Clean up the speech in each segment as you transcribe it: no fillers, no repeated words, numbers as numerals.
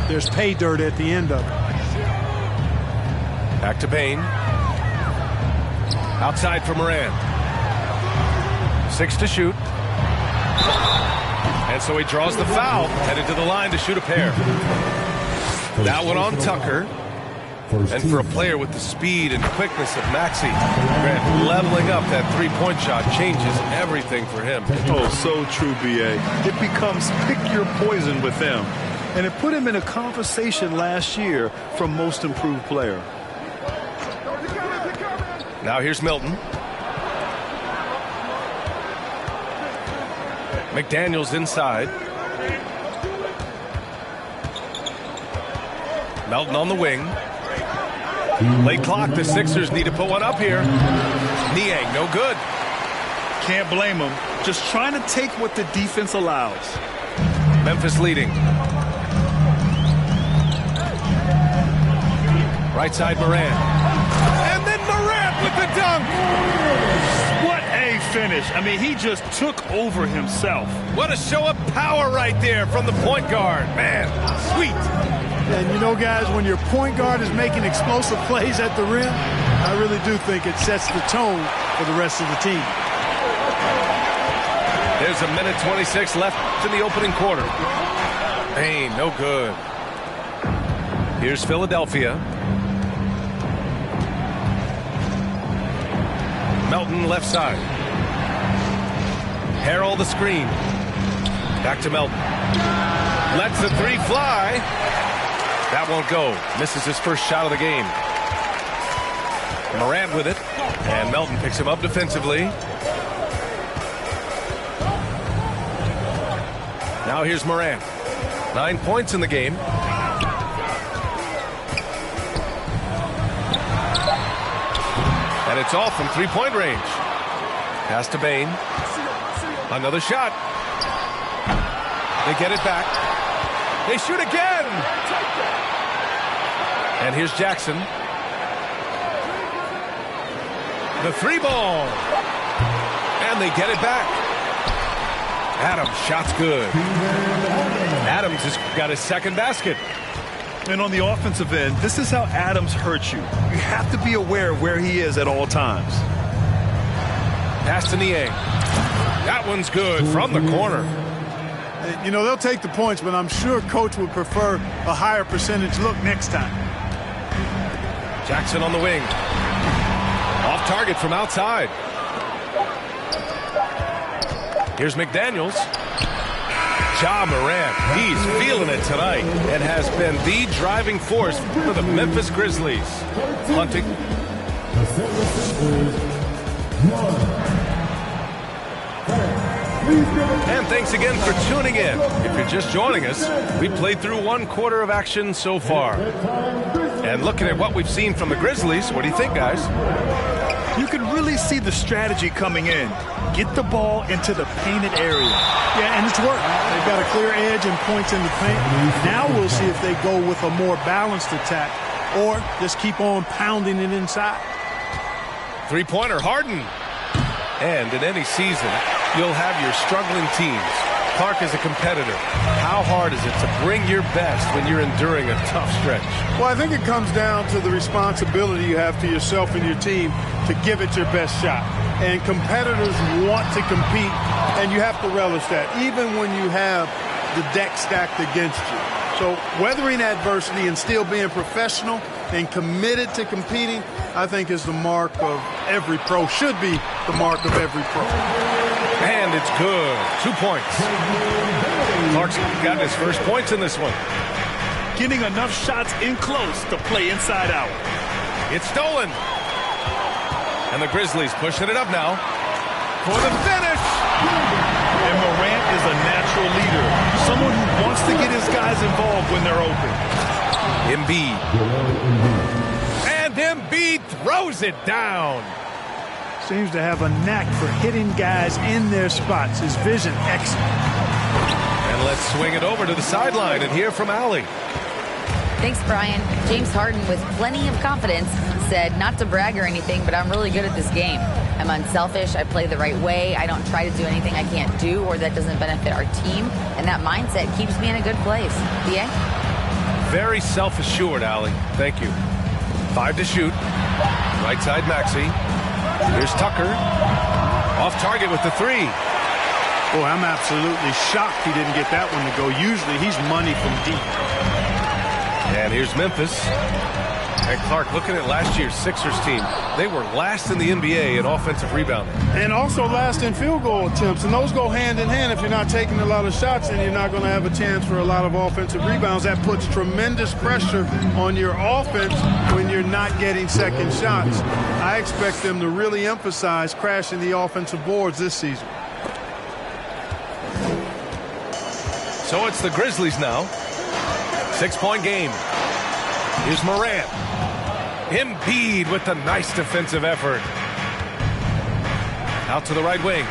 there's pay dirt at the end of it. Back to Bain. Outside for Moran. 6 to shoot. And so he draws the foul, headed to the line to shoot a pair. That one on Tucker. And for a player with the speed and quickness of Maxey, Grant, leveling up that three-point shot changes everything for him. Oh, so true, B.A. It becomes pick your poison with them. And it put him in a conversation last year for most improved player. Now here's Milton. McDaniels inside. Melton on the wing. Late clock. The Sixers need to put one up here. Niang, no good. Can't blame him. Just trying to take what the defense allows. Memphis leading. Right side Moran. And then Moran with the dunk. What a finish. I mean, he just took over himself. What a show of power right there from the point guard. Man, sweet. And you know, guys, when your point guard is making explosive plays at the rim, I really do think it sets the tone for the rest of the team. There's a minute 26 left in the opening quarter. Bain, no good. Here's Philadelphia. Melton left side. Harrell the screen. Back to Melton. Lets the three fly. That won't go. Misses his first shot of the game. Morant with it. And Melton picks him up defensively. Now here's Morant. 9 points in the game. And it's off from three-point range. Pass to Bain. Another shot. They get it back. They shoot again. And here's Jackson. The three ball. And they get it back. Adams, shot's good. Adams has got his second basket. And on the offensive end, this is how Adams hurts you. You have to be aware of where he is at all times. Pass to Niang. That one's good from the corner. You know, they'll take the points, but I'm sure coach would prefer a higher percentage look next time. Jackson on the wing. Off target from outside. Here's McDaniels. Ja Morant, he's feeling it tonight and has been the driving force for the Memphis Grizzlies. Hunting. And thanks again for tuning in. If you're just joining us, we played through one quarter of action so far. And looking at what we've seen from the Grizzlies, what do you think, guys? You can really see the strategy coming in. Get the ball into the painted area. Yeah, and it's worked. They've got a clear edge and points in the paint. Now we'll see if they go with a more balanced attack or just keep on pounding it inside. Three-pointer, Harden. And in any season, you'll have your struggling teams. Clark is a competitor. How hard is it to bring your best when you're enduring a tough stretch? Well, I think it comes down to the responsibility you have to yourself and your team to give it your best shot. And competitors want to compete, and you have to relish that, even when you have the deck stacked against you. So weathering adversity and still being professional and committed to competing, I think is the mark of every pro, should be the mark of every pro. And it's good. 2 points. Clark's got his first points in this one. Getting enough shots in close to play inside out. It's stolen. And the Grizzlies pushing it up now for the finish. And Morant is a natural leader. Someone who wants to get his guys involved when they're open. Embiid. And Embiid throws it down. Seems to have a knack for hitting guys in their spots. His vision excellent. And let's swing it over to the sideline and hear from Allie. Thanks, Brian. James Harden, with plenty of confidence, said not to brag or anything, but I'm really good at this game. I'm unselfish. I play the right way. I don't try to do anything I can't do or that doesn't benefit our team. And that mindset keeps me in a good place. BA? very self-assured, Allie. Thank you. 5 to shoot. Right side, Maxey. Here's Tucker. Off target with the 3. Boy, I'm absolutely shocked he didn't get that one to go. Usually he's money from deep. And here's Memphis. And Clark, looking at last year's Sixers team, they were last in the NBA in offensive rebounding. And also last in field goal attempts. And those go hand in hand. If you're not taking a lot of shots, then you're not going to have a chance for a lot of offensive rebounds. That puts tremendous pressure on your offense when you're not getting second shots. I expect them to really emphasize crashing the offensive boards this season. So it's the Grizzlies now. 6-point game. Here's Morant. Embiid with the nice defensive effort. Out to the right wing.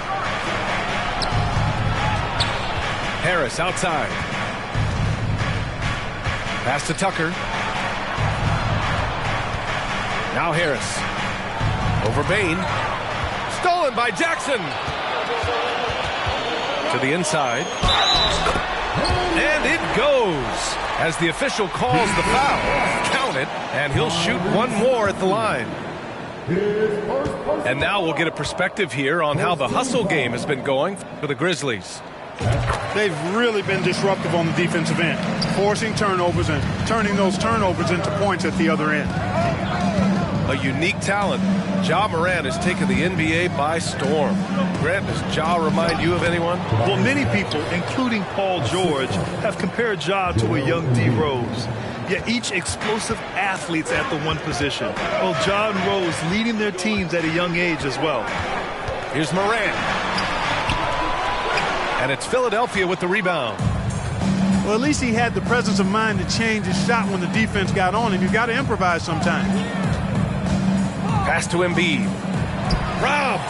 Harris outside. Pass to Tucker. Now Harris. Over Bain. Stolen by Jackson. To the inside. And it goes. As the official calls the foul, count it, and he'll shoot one more at the line. And now we'll get a perspective here on how the hustle game has been going for the Grizzlies. They've really been disruptive on the defensive end, forcing turnovers and turning those turnovers into points at the other end. A unique talent. Ja Morant has taken the NBA by storm. Grant, does Ja remind you of anyone? Well, many people, including Paul George, have compared Ja to a young D. Rose. Yet each explosive athletes at the one position. Well, Ja and Rose leading their teams at a young age as well. Here's Morant. And it's Philadelphia with the rebound. Well, at least he had the presence of mind to change his shot when the defense got on him. You've got to improvise sometimes. Pass to Embiid. Rob.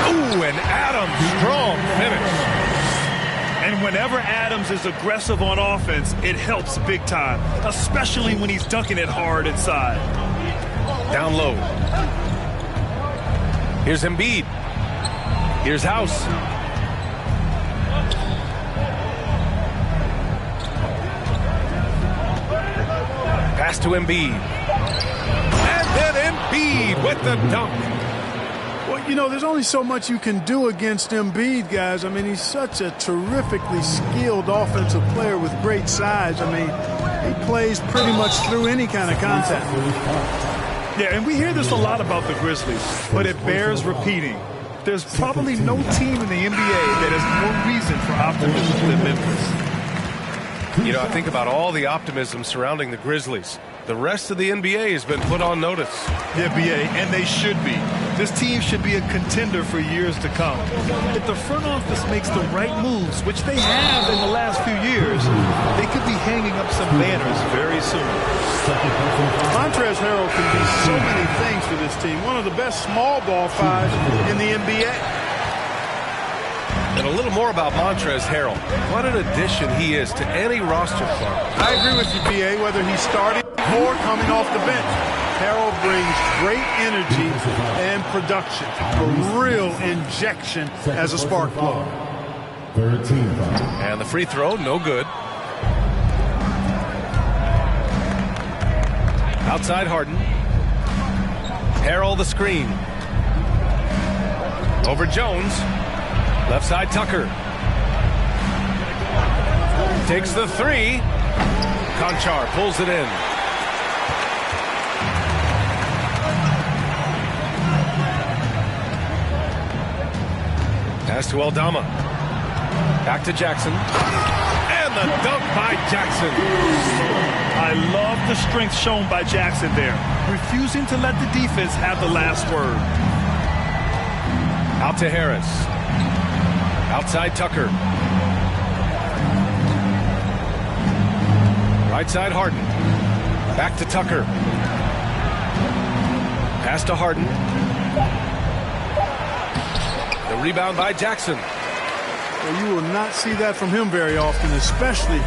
Ooh, and Adams, strong finish. And whenever Adams is aggressive on offense, it helps big time, especially when he's dunking it hard inside. Down low. Here's Embiid. Here's House. Pass to Embiid. And then Embiid with the dunk. Well, you know, there's only so much you can do against Embiid, guys. I mean, he's such a terrifically skilled offensive player with great size. I mean, he plays pretty much through any kind of contact. Yeah, and we hear this a lot about the Grizzlies, but it bears repeating. There's probably no team in the NBA that has more reason for optimism than Memphis. You know, I think about all the optimism surrounding the Grizzlies. The rest of the NBA has been put on notice. Yeah, BA, and they should be. This team should be a contender for years to come. If the front office makes the right moves, which they have in the last few years, they could be hanging up some banners very soon. Montrezl Harrell can be so many things for this team. One of the best small ball fives in the NBA. And a little more about Montrezl Harrell. What an addition he is to any roster, Clark. I agree with you, BA, whether he's starting or coming off the bench. Harrell brings great energy and production. A real injection as a spark plug. And the free throw, no good. Outside Harden. Harrell the screen. Over Jones. Left side Tucker. Takes the 3. Conchar pulls it in. Pass to Aldama. Back to Jackson. And the dunk by Jackson. I love the strength shown by Jackson there, refusing to let the defense have the last word. Out to Harris. Outside Tucker. Right side Harden. Back to Tucker. Pass to Harden. The rebound by Jackson. Well, you will not see that from him very often, especially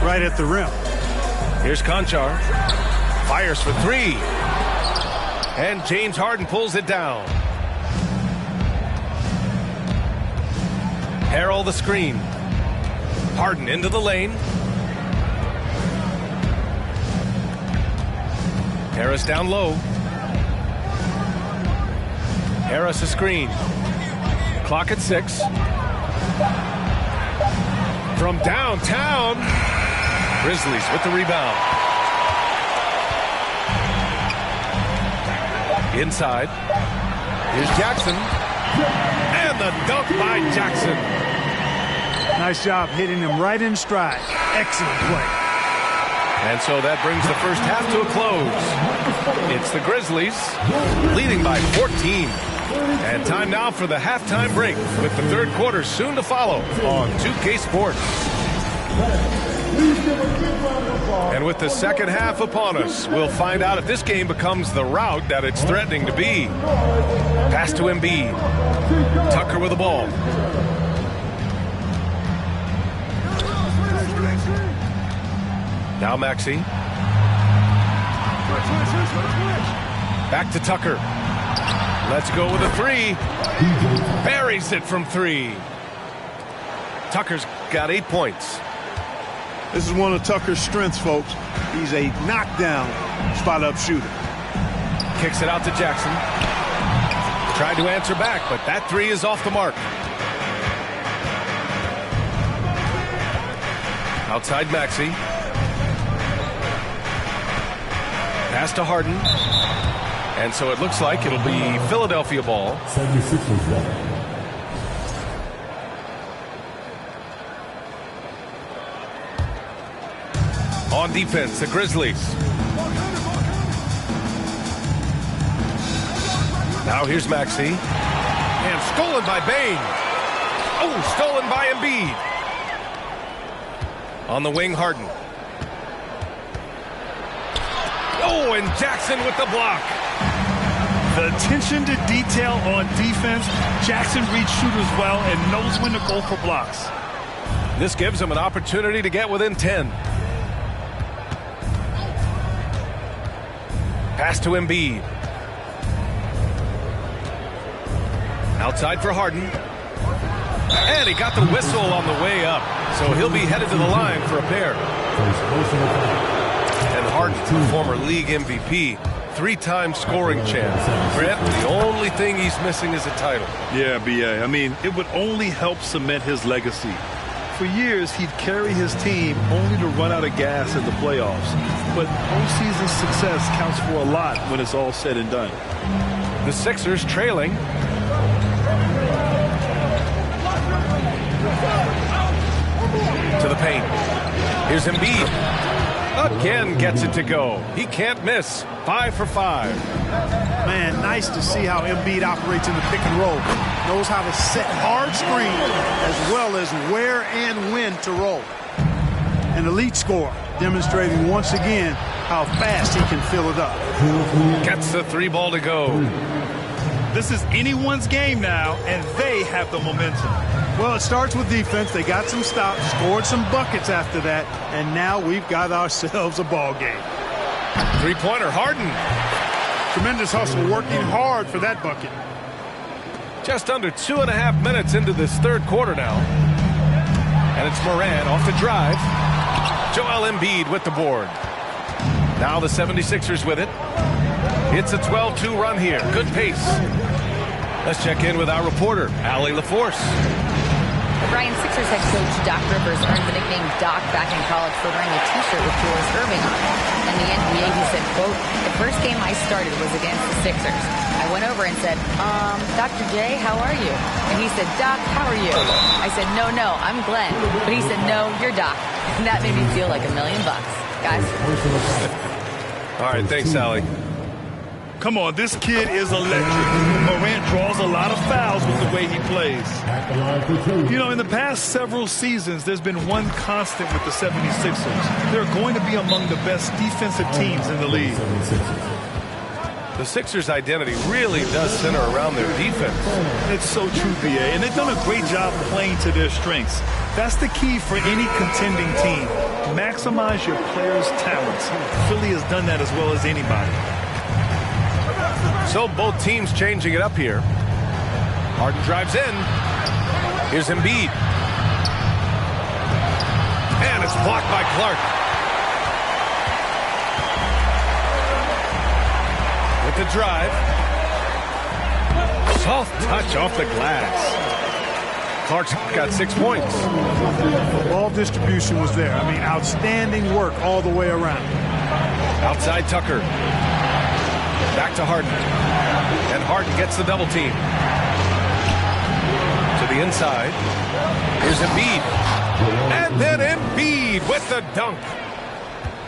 right at the rim. Here's Conchar. Fires for 3. And James Harden pulls it down. Harrell the screen. Harden into the lane. Harris down low. Harris a screen. Clock at 6. From downtown. Grizzlies with the rebound. Inside. Here's Jackson. And the dunk by Jackson. Nice job hitting him right in stride. Excellent play. And so that brings the first half to a close. It's the Grizzlies leading by 14. And time now for the halftime break with the third quarter soon to follow on 2K Sports. And with the second half upon us, we'll find out if this game becomes the rout that it's threatening to be. Pass to Embiid. Tucker with the ball. Now Maxey. Back to Tucker. Let's go with a 3. Buries it from 3. Tucker's got 8 points. This is one of Tucker's strengths, folks. He's a knockdown spot-up shooter. Kicks it out to Jackson. Tried to answer back, but that 3 is off the mark. Outside Maxey. Pass to Harden. And so it looks like it'll be Philadelphia ball. 76ers ball. On defense, the Grizzlies. Now here's Maxey. And stolen by Bane. Oh, stolen by Embiid. On the wing, Harden. Oh, and Jackson with the block. The attention to detail on defense. Jackson reads shooters well and knows when to go for blocks. This gives him an opportunity to get within 10. Pass to Embiid. Outside for Harden. And he got the whistle on the way up. So he'll be headed to the line for a pair. And Harden, former league MVP, 3-time scoring champ. Grant, the only thing he's missing is a title. Yeah, B.A. I mean, it would only help cement his legacy. For years, he'd carry his team only to run out of gas in the playoffs. But postseason success counts for a lot when it's all said and done. The Sixers trailing. To the paint. Here's Embiid. Again gets it to go. He can't miss. 5 for 5. Man, nice to see how Embiid operates in the pick and roll. Knows how to set hard screen as well as where and when to roll. An elite scorer, demonstrating once again how fast he can fill it up. Gets the 3 ball to go. This is anyone's game now, and they have the momentum. Well, it starts with defense. They got some stops, scored some buckets after that, and now we've got ourselves a ball game. 3-pointer, Harden. Tremendous hustle, working hard for that bucket. Just under 2.5 minutes into this third quarter now. And it's Moran off the drive. Joel Embiid with the board. Now the 76ers with it. It's a 12-2 run here. Good pace. Let's check in with our reporter, Allie LaForce. Brian, Sixers head coach Doc Rivers earned the nickname Doc back in college for wearing a T-shirt with Doris Irving on it. In the NBA, he said, quote, "The first game I started was against the Sixers. I went over and said, Dr. J, how are you?" And he said, "Doc, how are you?" I said, no, I'm Glenn." But he said, "No, you're Doc." And that made me feel like $1 million, guys. All right, thanks, Allie. Come on, this kid is electric. Morant draws a lot of fouls with the way he plays. You know, in the past several seasons, there's been one constant with the 76ers. They're going to be among the best defensive teams in the league. The Sixers' identity really does center around their defense. It's so true, B.A., and they've done a great job playing to their strengths. That's the key for any contending team. Maximize your players' talents. Philly has done that as well as anybody. So both teams changing it up here. Harden drives in. Here's Embiid. Blocked by Clark. With the drive. Soft touch off the glass. Clark's got 6 points. Ball distribution was there. I mean, outstanding work all the way around. Outside Tucker. Back to Harden. And Harden gets the double team. To the inside. Here's Embiid. And then Embiid with the dunk.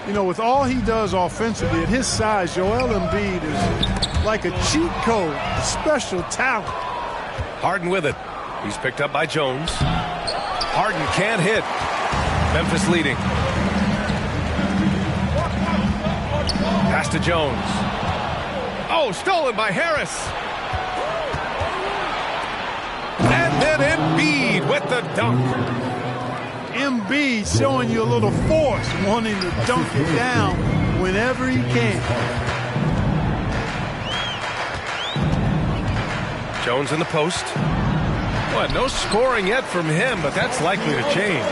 You know, with all he does offensively, at his size, Joel Embiid is like a cheat code, a special talent. Harden with it. He's picked up by Jones. Harden can't hit. Memphis leading. Pass to Jones. Oh, stolen by Harris. And then Embiid with the dunk. Embiid showing you a little force, wanting to dunk it down whenever he can. Jones in the post. Well, no scoring yet from him, but that's likely to change.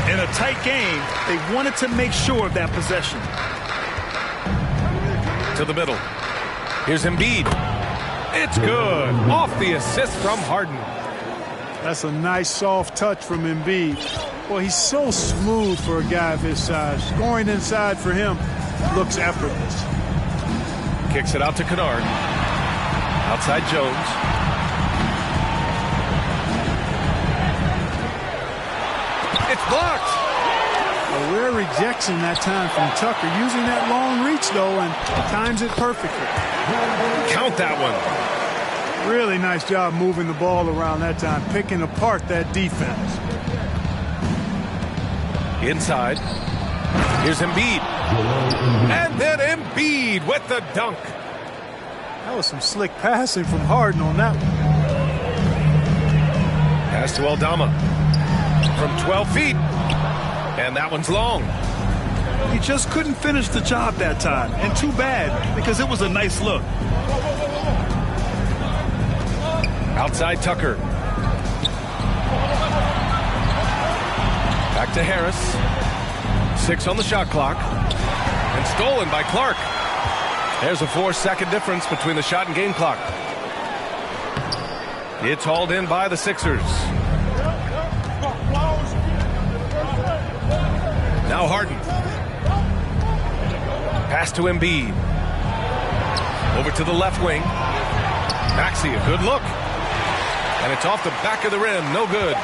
In a tight game, they wanted to make sure of that possession. To the middle. Here's Embiid. It's good. Off the assist from Harden. That's a nice soft touch from Embiid. Well, he's so smooth for a guy of his size. Scoring inside for him looks effortless. Kicks it out to Kennard. Outside Jones. It's blocked. A rare rejection that time from Tucker. Using that long reach, though, and times it perfectly. Count that one. Really nice job moving the ball around that time, picking apart that defense. Inside. Here's Embiid. And then Embiid with the dunk. That was some slick passing from Harden on that one. Pass to Aldama. From 12 feet. And that one's long. He just couldn't finish the job that time. And too bad, because it was a nice look. Outside Tucker. Back to Harris. 6 on the shot clock. And stolen by Clark. There's a 4-second difference between the shot and game clock. It's hauled in by the Sixers. Now Harden. Pass to Embiid. Over to the left wing. Maxey, a good look. And it's off the back of the rim. No good.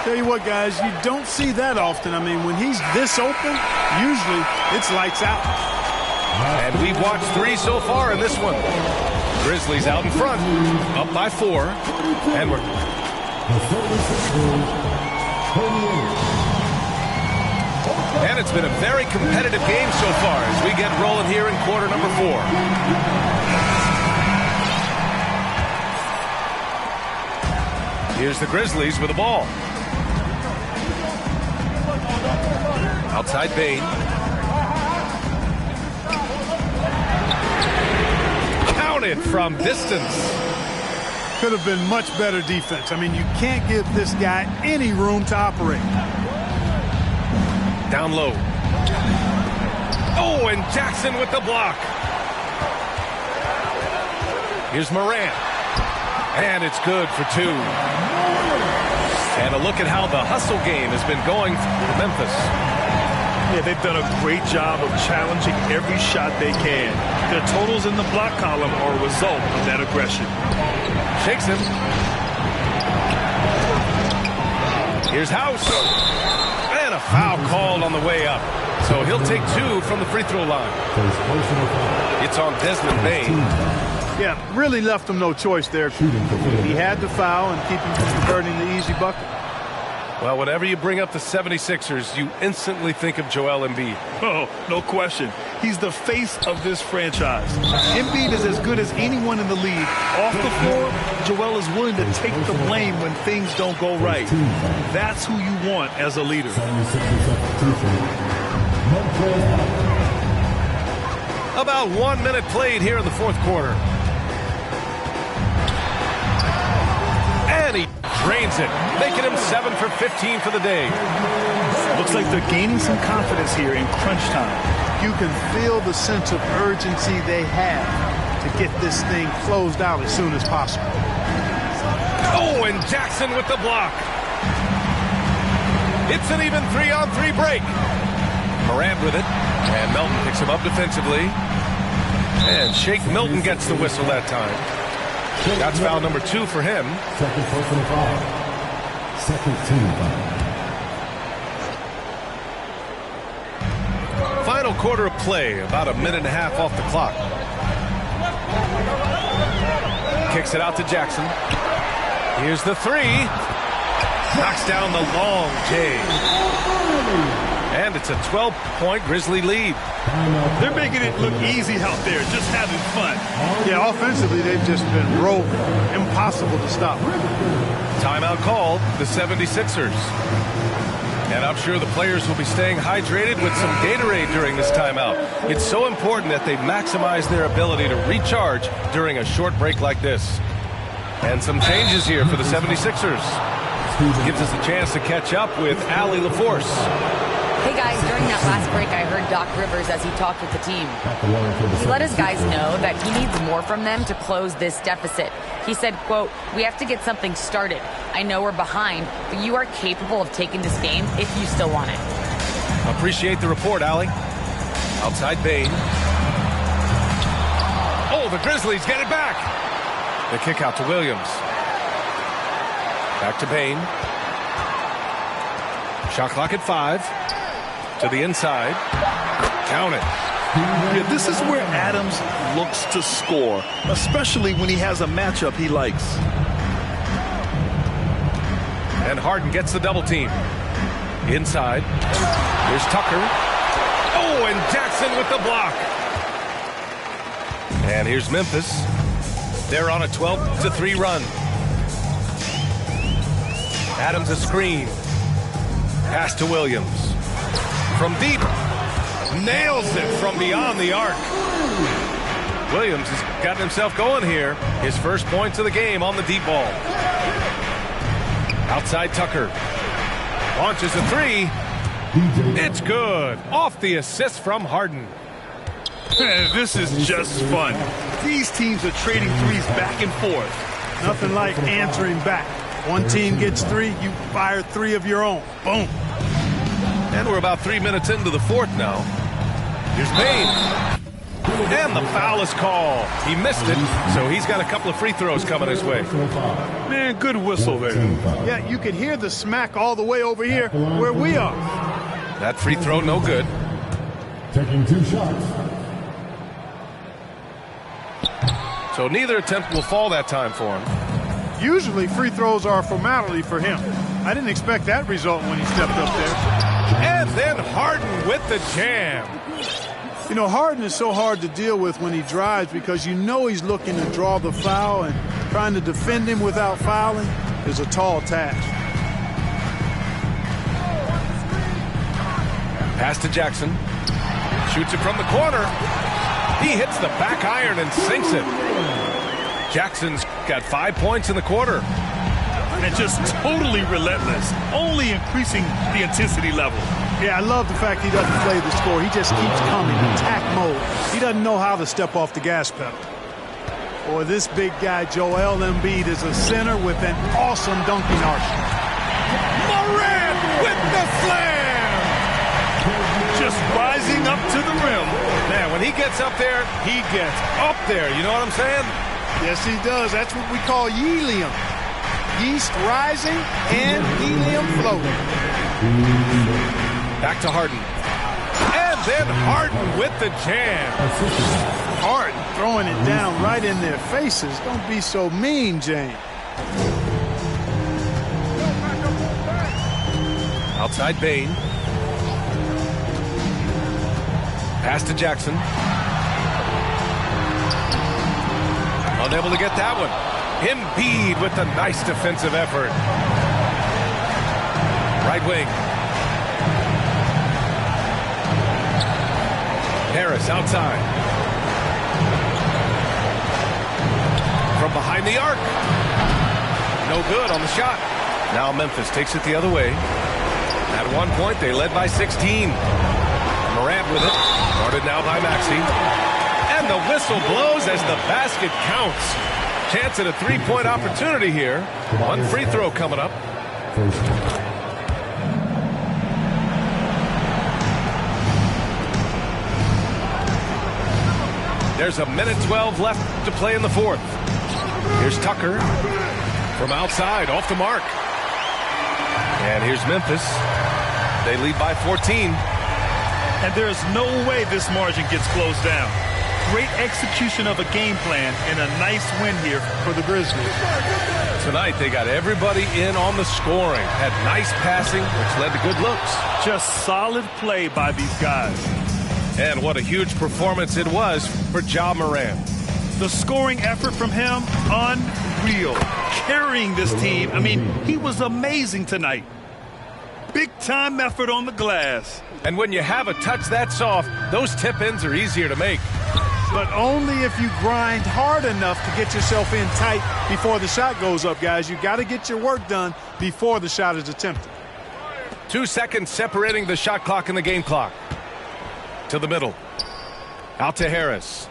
Tell you what, guys, you don't see that often. I mean, when he's this open, usually it's lights out. And we've watched 3 so far in this one. Grizzlies out in front. Up by 4. And we're... And it's been a very competitive game so far as we get rolling here in quarter number 4. Here's the Grizzlies with the ball. Outside Bain. Counted from distance. Could have been much better defense. I mean, you can't give this guy any room to operate. Down low. Oh, and Jackson with the block. Here's Morant. And it's good for 2. And a look at how the hustle game has been going for Memphis. Yeah, they've done a great job of challenging every shot they can. Their totals in the block column are a result of that aggression. Shakes him. Here's House. And a foul called on the way up. So he'll take 2 from the free throw line. It's on Desmond Bain. Yeah, really left him no choice there. He had to foul and keep him from converting the easy bucket. Well, whenever you bring up the 76ers, you instantly think of Joel Embiid. Oh, no question. He's the face of this franchise. Embiid is as good as anyone in the league. Off the floor, Joel is willing to take the blame when things don't go right. That's who you want as a leader. About 1 minute played here in the fourth quarter. And he drains it, making him 7 for 15 for the day. Looks like they're gaining some confidence here in crunch time. You can feel the sense of urgency they have to get this thing closed out as soon as possible. Oh, and Jackson with the block. It's an even 3-on-3 break. Morant with it. And Melton picks him up defensively. And Shake Milton gets the whistle that time. That's foul number 2 for him. Second personal foul. Second team foul. Final quarter of play, about a minute and a half off the clock. Kicks it out to Jackson. Here's the 3. Knocks down the long J. And it's a 12-point Grizzly lead. They're making it look easy out there, just having fun. Yeah, offensively, they've just been rolling. Impossible to stop. Timeout called, the 76ers. And I'm sure the players will be staying hydrated with some Gatorade during this timeout. It's so important that they maximize their ability to recharge during a short break like this. And some changes here for the 76ers. Gives us a chance to catch up with Allie LaForce. Hey guys, during that last break, I heard Doc Rivers as he talked with the team. He let his guys know that he needs more from them to close this deficit. He said, quote, "We have to get something started. I know we're behind, but you are capable of taking this game if you still want it." Appreciate the report, Allie. Outside Bane. Oh, the Grizzlies get it back. The kick out to Williams. Back to Bane. Shot clock at 5. To the inside. Count it. Yeah, this is where Adams looks to score, especially when he has a matchup he likes. And Harden gets the double team. Inside. There's Tucker. Oh, and Jackson with the block. And here's Memphis. They're on a 12-3 run. Adams a screen. Pass to Williams. From deep. Nails it from beyond the arc. Williams has gotten himself going here. His first points of the game on the deep ball. Outside Tucker. Launches a 3. It's good. Off the assist from Harden. This is just fun. These teams are trading threes back and forth. Nothing like answering back. One team gets 3, you fire 3 of your own. Boom. And we're about 3 minutes into the fourth now. Here's Bane. And the foul is called. He missed it, so he's got a couple of free throws coming his way. Man, good whistle there. Yeah, you can hear the smack all the way over here where we are. That free throw, no good. Taking 2 shots. So neither attempt will fall that time for him. Usually free throws are a formality for him. I didn't expect that result when he stepped up there. And then Harden with the jam. You know, Harden is so hard to deal with when he drives because you know he's looking to draw the foul, and trying to defend him without fouling is a tall task. Pass to Jackson. Shoots it from the corner. He hits the back iron and sinks it. Jackson's got 5 points in the quarter. And just totally relentless, only increasing the intensity level. Yeah, I love the fact he doesn't play the score. He just keeps coming, attack mode. He doesn't know how to step off the gas pedal. Boy, this big guy, Joel Embiid, is a center with an awesome dunking arsenal. Morant with the slam! Just rising up to the rim. Man, when he gets up there, he gets up there. You know what I'm saying? Yes, he does. That's what we call helium. Yeast rising and helium floating. Back to Harden. And then Harden with the jam. Harden throwing it down right in their faces. Don't be so mean, James. Outside Bane. Pass to Jackson. Unable to get that one. Embiid with a nice defensive effort. Right wing. Harris outside. From behind the arc. No good on the shot. Now Memphis takes it the other way. At one point, they led by 16. Morant with it. Guarded now by Maxey. And the whistle blows as the basket counts. Chance at a three-point opportunity here. One free throw coming up. There's a minute 12 left to play in the fourth. Here's Tucker from outside, off the mark. And here's Memphis. They lead by 14. And there's no way this margin gets closed down. Great execution of a game plan and a nice win here for the Grizzlies. Tonight they got everybody in on the scoring. Had nice passing, which led to good looks. Just solid play by these guys. And what a huge performance it was for Ja Morant. The scoring effort from him, unreal. Carrying this team, I mean, he was amazing tonight. Big-time effort on the glass. And when you have a touch that soft, those tip-ins are easier to make. But only if you grind hard enough to get yourself in tight before the shot goes up, guys. You got to get your work done before the shot is attempted. 2 seconds separating the shot clock and the game clock. To the middle. Out to Harris.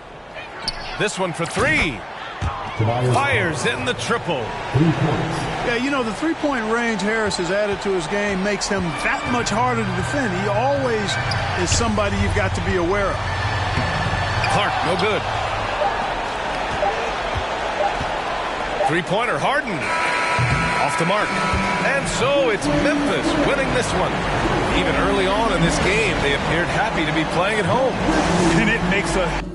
This one for three. Fires in the triple. Yeah, you know, the three-point range Harris has added to his game makes him that much harder to defend. He always is somebody you've got to be aware of. Clark, no good. Three-pointer, Harden. Off the mark. And so it's Memphis winning this one. Even early on in this game, they appeared happy to be playing at home. And it makes a...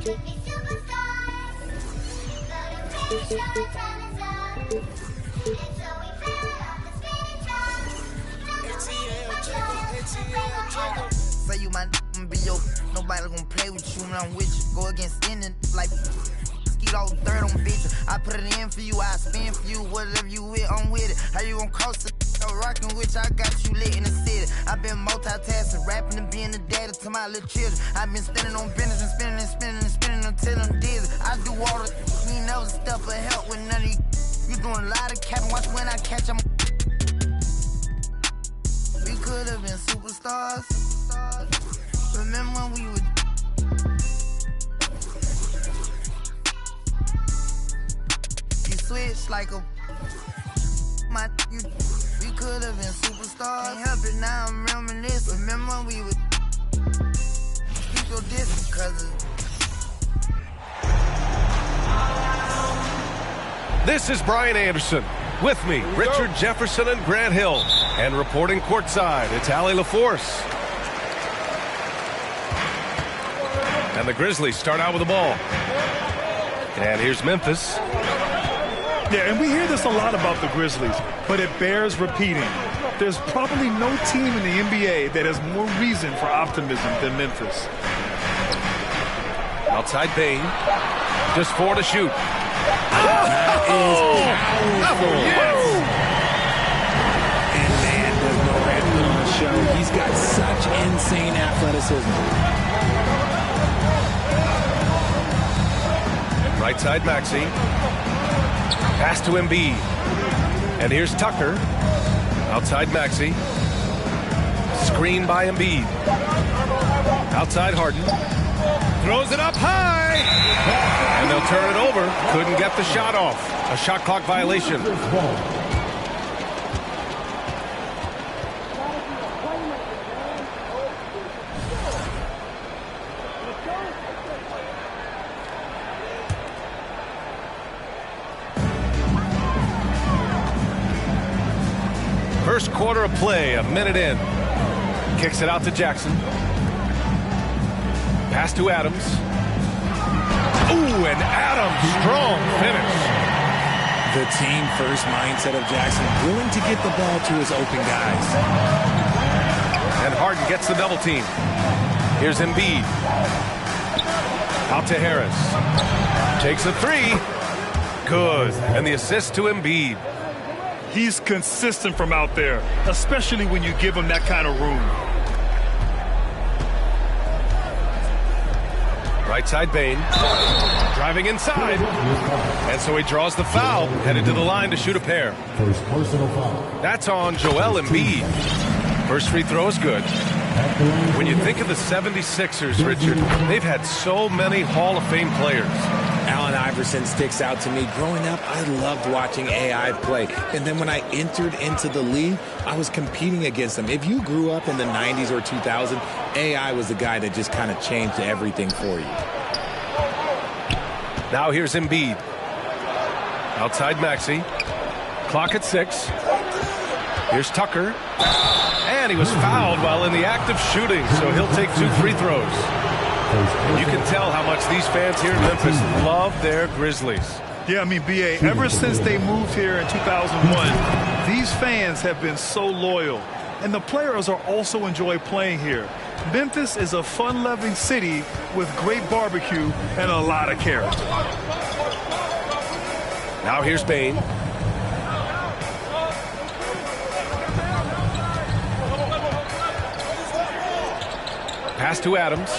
Say you my be yo, nobody gonna play with you when I'm with you. Go against any like skeet all third on bitches. I put it in for you, I spin for you. Whatever you with, I'm with it. How you gon' coast it? Rockin' with you, I got you lit in the city. I been multitasking, rapping and being the daddy to my little children. I been spending on business and spending and spending and spending until I'm dizzy. I do all the you ain't never step for help with none of you. You doing a lot of capping, watch when I catch them. We could have been superstars. Remember when we would. You switch like a. My you. We could have been superstars. Can't help it now, I'm reminiscing. Remember when we would. Keep your distance, cause This is Brian Anderson. With me, Richard Jefferson and Grant Hill. And reporting courtside, it's Allie LaForce. And the Grizzlies start out with the ball. And here's Memphis. Yeah, and we hear this a lot about the Grizzlies, but it bears repeating. There's probably no team in the NBA that has more reason for optimism than Memphis. Outside Bain. Just 4 to shoot. That is powerful. Yes! And man, does Moran put on a show. He's got such insane athleticism. Right side Maxey. Pass to Embiid. And here's Tucker. Outside Maxey. Screen by Embiid. Outside Harden. Throws it up high. And they'll turn it over. Couldn't get the shot off. A shot clock violation. First quarter of play, a minute in. Kicks it out to Jackson. Pass to Adams. Ooh, and Adams, strong finish. The team first mindset of Jackson, willing to get the ball to his open guys. And Harden gets the double team. Here's Embiid. Out to Harris. Takes a 3. Good. And the assist to Embiid. He's consistent from out there, especially when you give him that kind of room. Right side Bain. Driving inside. And so he draws the foul. Headed to the line to shoot a pair. First personal foul. That's on Joel Embiid. First free throw is good. When you think of the 76ers, Richard, they've had so many Hall of Fame players. Allen Iverson sticks out to me. Growing up, I loved watching AI play. And then when I entered into the league, I was competing against them. If you grew up in the 90s or 2000, AI was the guy that just kind of changed everything for you. Now here's Embiid. Outside Maxey. Clock at 6. Here's Tucker. And he was fouled while in the act of shooting, so he'll take 2 free throws. You can tell how much these fans here in Memphis love their Grizzlies. Yeah, I mean, B.A., ever since they moved here in 2001, these fans have been so loyal. And the players are also enjoy playing here. Memphis is a fun-loving city with great barbecue and a lot of character. Now here's Bain. Pass to Adams.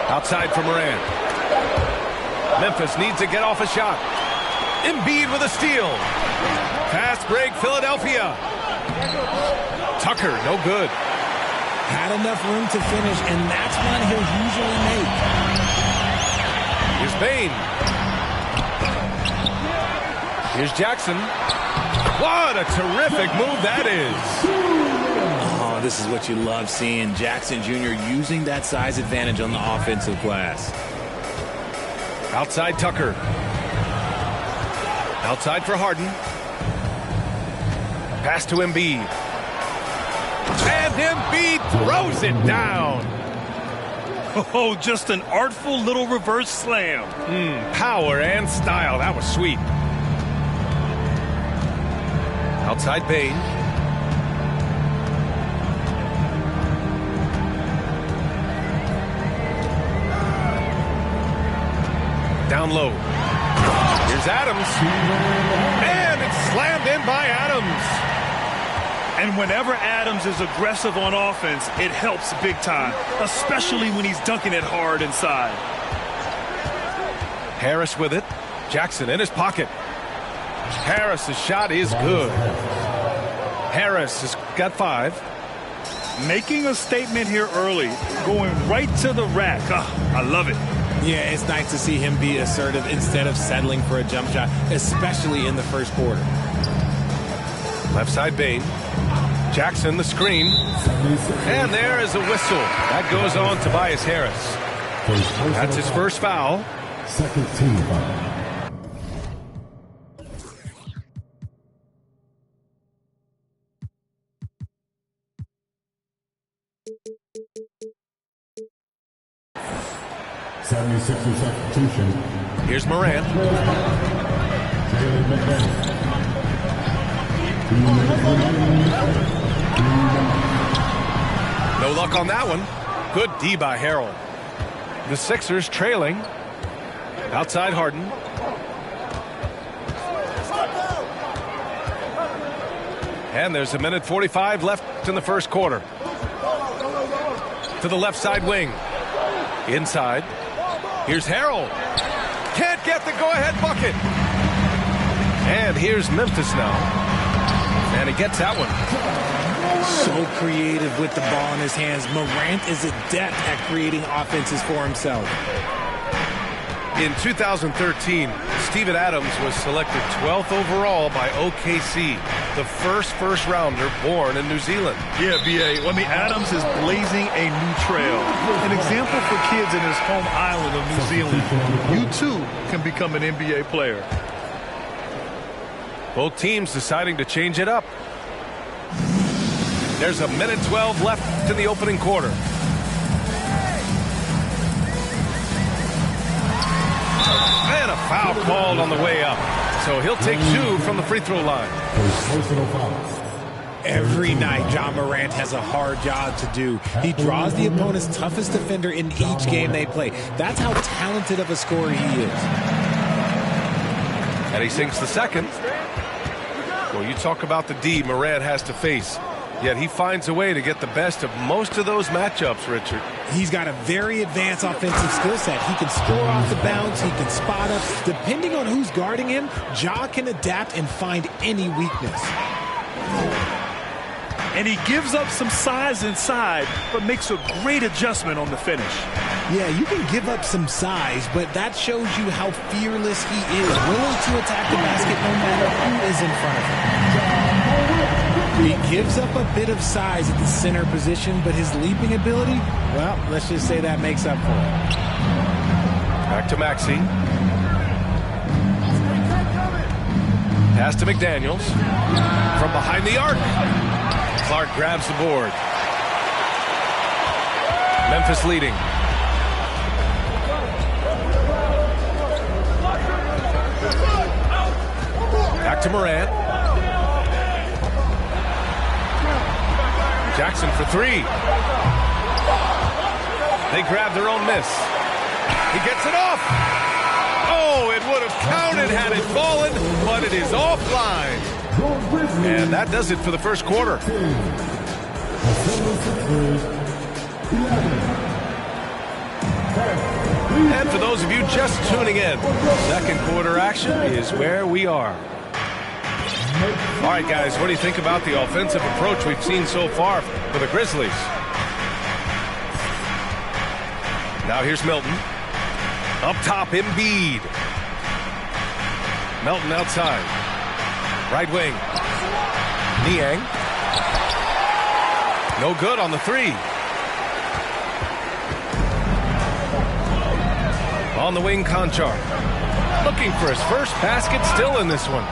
Outside for Moran. Memphis needs to get off a shot. Embiid with a steal. Fast break, Philadelphia. Tucker, no good. Had enough room to finish, and that's one he'll usually make. Here's Bain. Here's Jackson. What a terrific move that is. Oh, this is what you love seeing. Jackson Jr. using that size advantage on the offensive glass. Outside Tucker. Outside for Harden. Pass to Embiid. And Embiid throws it down. Oh, just an artful little reverse slam. Power and style. That was sweet. Outside Bain. Down low. Here's Adams. And it's slammed in by Adams. And whenever Adams is aggressive on offense, it helps big time, especially when he's dunking it hard inside. Harris with it. Jackson in his pocket. Harris's shot is good. Harris has got 5. Making a statement here early, going right to the rack. I love it. Yeah, it's nice to see him be assertive instead of settling for a jump shot, especially in the first quarter. Left side Bain. Jackson the screen. And there is a whistle. That goes on Tobias Harris. That's his first foul. Second team foul. '76er substitution. Here's Morant. No luck on that one. Good D by Harrell. The Sixers trailing. Outside Harden. And there's 1:45 left in the first quarter. To the left side wing. Inside. Here's Harrell. Can't get the go-ahead bucket. And here's Memphis now. And he gets that one. So creative with the ball in his hands. Morant is adept at creating offenses for himself. In 2013, Steven Adams was selected 12th overall by OKC, the first rounder born in New Zealand. Yeah, B.A. Adams is blazing a new trail. An example for kids in his home island of New Zealand. You, too, can become an NBA player. Both teams deciding to change it up. There's 1:12 left in the opening quarter. And a foul called on the way up. So he'll take 2 from the free throw line. Every night, John Morant has a hard job to do. He draws the opponent's toughest defender in each game they play. That's how talented of a scorer he is. And he sinks the second. Well, you talk about the D Morant has to face. Yet he finds a way to get the best of most of those matchups, Richard. He's got a very advanced offensive skill set. He can score off the bounce. He can spot up. Depending on who's guarding him, Ja can adapt and find any weakness. And he gives up some size inside, but makes a great adjustment on the finish. Yeah, you can give up some size, but that shows you how fearless he is, willing to attack the basket no matter who is in front of him. He gives up a bit of size at the center position, but his leaping ability, well, let's just say that makes up for it. Back to Maxey. Pass to McDaniels. From behind the arc. Clark grabs the board. Memphis leading. Back to Morant. Jackson for 3. They grab their own miss. He gets it off. Oh, it would have counted had it fallen, but it is offline. And that does it for the first quarter. And for those of you just tuning in, second quarter action is where we are. All right, guys, what do you think about the offensive approach we've seen so far for the Grizzlies? Now here's Milton. Up top, Embiid. Melton outside. Right wing. Niang. No good on the 3. On the wing, Conchar. Looking for his first basket, still in this one.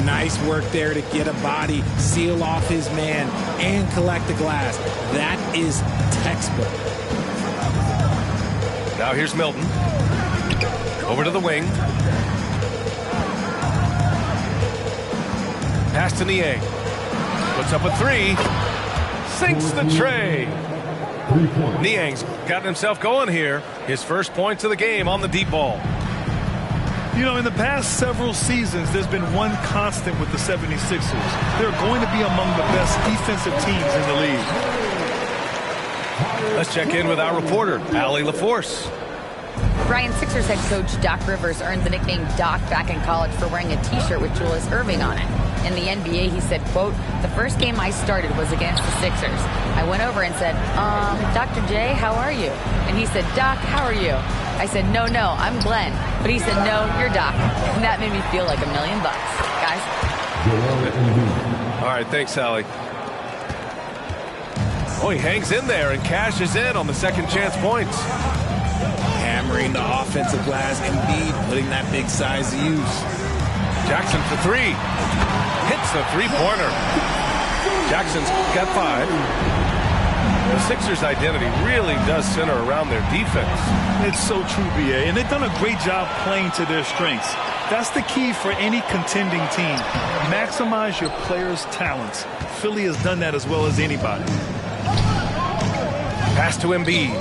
Nice work there to get a body, seal off his man, and collect the glass. That is textbook. Now here's Milton. Over to the wing. Pass to Niang. Puts up a three. Sinks the tray. Niang's gotten himself going here. His first points of the game on the deep ball. You know, in the past several seasons, there's been one constant with the 76ers. They're going to be among the best defensive teams in the league. Let's check in with our reporter, Allie LaForce. Brian, Sixers head coach Doc Rivers earned the nickname Doc back in college for wearing a T-shirt with Julius Erving on it. In the NBA, he said, quote, "The first game I started was against the Sixers. I went over and said, Dr. J, how are you?" And he said, "Doc, how are you?" I said, no, I'm Glenn. But he said, "No, you're Doc." And that made me feel like $1 million, guys. All right, thanks, Allie. Oh, he hangs in there and cashes in on the second chance points. Hammering the offensive glass, Embiid putting that big size to use. Jackson for three. Hits the three-pointer. Jackson's got 5. The Sixers' identity really does center around their defense. It's so true, B.A., and they've done a great job playing to their strengths. That's the key for any contending team. Maximize your players' talents. Philly has done that as well as anybody. Pass to Embiid.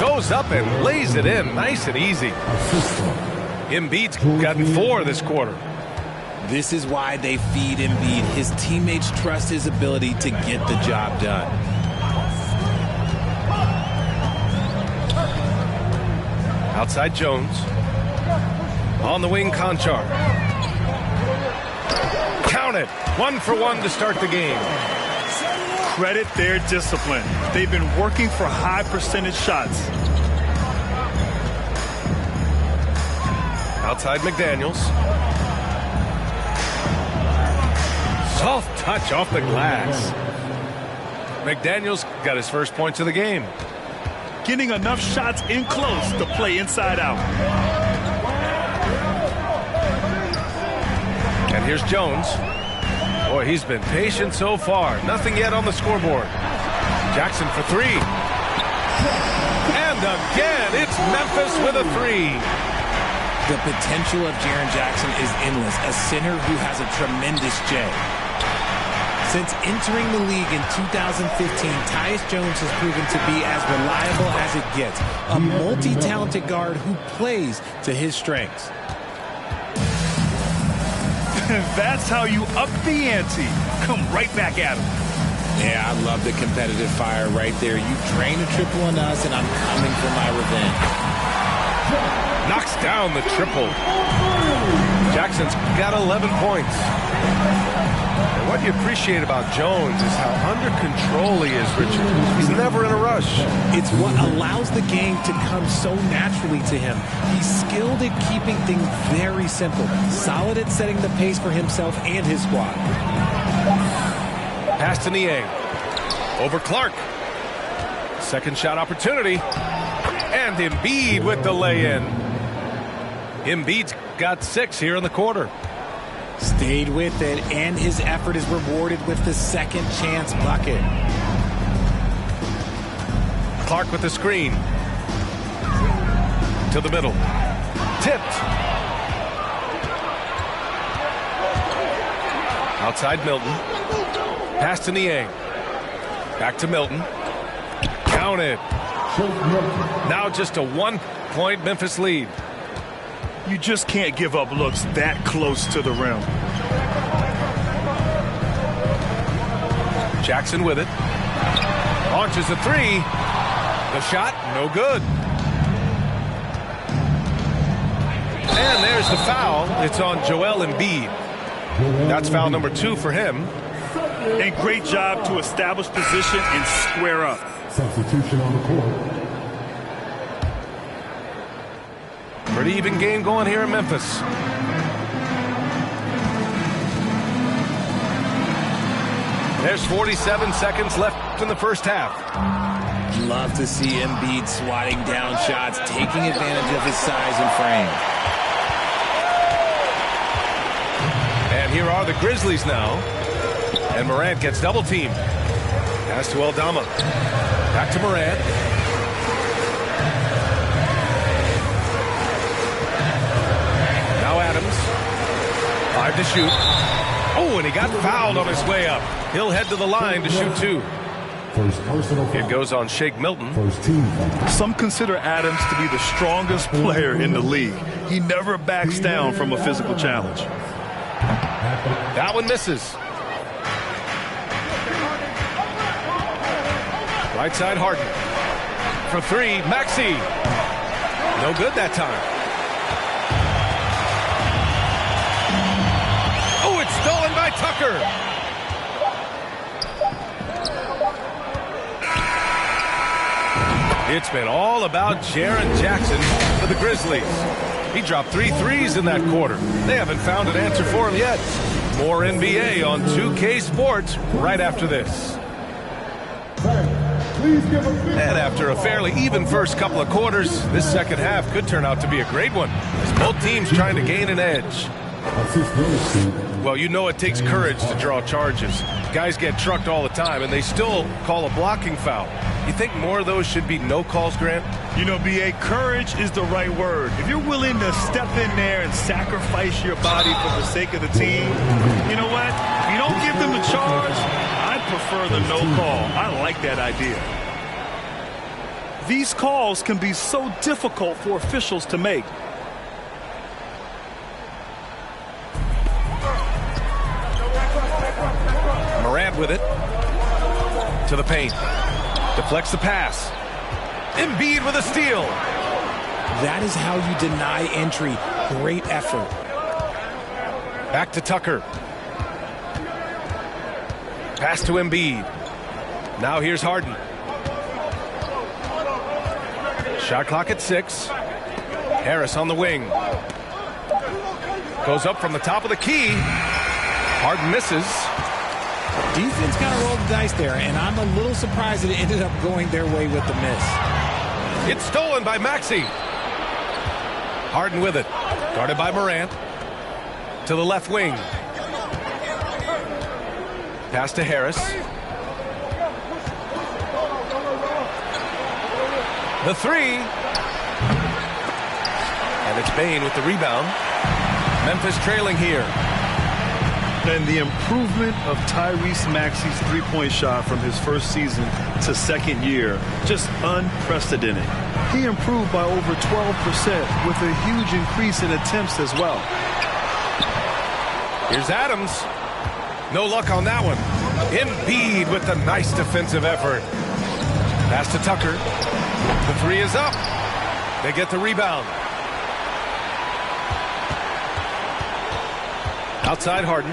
Goes up and lays it in nice and easy. Embiid's gotten 4 this quarter. This is why they feed Embiid. His teammates trust his ability to get the job done. Outside Jones. On the wing, Conchar. Count it. 1 for 1 to start the game. Credit their discipline. They've been working for high percentage shots. Outside McDaniels. Soft touch off the glass. McDaniels got his first points of the game. Getting enough shots in close to play inside out. And here's Jones. Boy, he's been patient so far. Nothing yet on the scoreboard. Jackson for 3. And again, it's Memphis with a 3. The potential of Jaren Jackson is endless. A center who has a tremendous J. Since entering the league in 2015, Tyus Jones has proven to be as reliable as it gets. A multi-talented guard who plays to his strengths. That's how you up the ante. Come right back at him. Yeah, I love the competitive fire right there. You drain a triple on us, and I'm coming for my revenge. Knocks down the triple. Jackson's got 11 points. And what you appreciate about Jones is how under control he is, Richard. He's never in a rush. It's what allows the game to come so naturally to him. He's skilled at keeping things very simple. Solid at setting the pace for himself and his squad. Pass to Niang. Over Clark. Second shot opportunity. And Embiid with the lay-in. Embiid's got 6 here in the quarter. Stayed with it, and his effort is rewarded with the second chance bucket. Clark with the screen. To the middle. Tipped. Outside Milton. Pass to Niang. Back to Milton. Counted. Now just a 1-point Memphis lead. You just can't give up looks that close to the rim. Jackson with it. Launches a 3. The shot, no good. And there's the foul. It's on Joel Embiid. That's foul number 2 for him. And great job to establish position and square up. Substitution on the court. Pretty even game going here in Memphis. There's 47 seconds left in the first half. Love to see Embiid swatting down shots, taking advantage of his size and frame. And And here are the Grizzlies now. And Morant gets double teamed. Pass to Aldama. Back to Morant. Now Adams. 5 to shoot. Oh, and he got fouled on his way up. He'll head to the line to shoot 2. It goes on Shake Milton. Some consider Adams to be the strongest player in the league. He never backs down from a physical challenge. That one misses. Right side Harden. For 3, Maxey. No good that time. Oh, it's stolen by Tucker. It's been all about Jaren Jackson for the Grizzlies. He dropped 3 threes in that quarter. They haven't found an answer for him yet. More NBA on 2K Sports right after this. And after a fairly even first couple of quarters, this second half could turn out to be a great one, as both teams trying to gain an edge. Well, you know it takes courage to draw charges. Guys get trucked all the time, and they still call a blocking foul. You think more of those should be no calls, Grant? You know, B.A., courage is the right word. If you're willing to step in there and sacrifice your body for the sake of the team, you know what? If you don't give them a charge, I prefer the no call. I like that idea. These calls can be so difficult for officials to make. Morant with it. To the paint. Deflects the pass. Embiid with a steal. That is how you deny entry. Great effort. Back to Tucker. Pass to Embiid. Now here's Harden. Shot clock at 6. Harris on the wing. Goes up from the top of the key. Harden misses. Defense kind of rolled the dice there, and I'm a little surprised that it ended up going their way with the miss. It's stolen by Maxey. Harden with it. Guarded by Morant. To the left wing. Pass to Harris. The 3. And it's Bane with the rebound. Memphis trailing here. And the improvement of Tyrese Maxey's three-point shot from his first season to second year, just unprecedented. He improved by over 12% with a huge increase in attempts as well. Here's Adams. No luck on that one. Embiid with the nice defensive effort. Pass to Tucker. The 3 is up. They get the rebound. Outside Harden.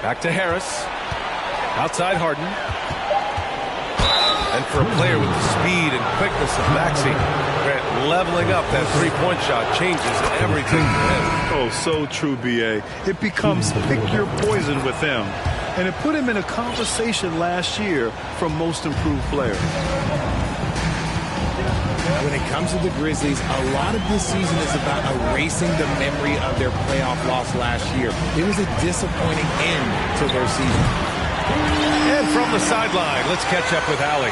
Back to Harris. Outside Harden. And for a player with the speed and quickness of Maxey, Grant, leveling up that three-point shot changes everything for him. Oh, so true, B.A. It becomes pick your poison with him. And it put him in a conversation last year for most improved player. When it comes to the Grizzlies, a lot of this season is about erasing the memory of their playoff loss last year. It was a disappointing end to their season. And from the sideline, let's catch up with Allie.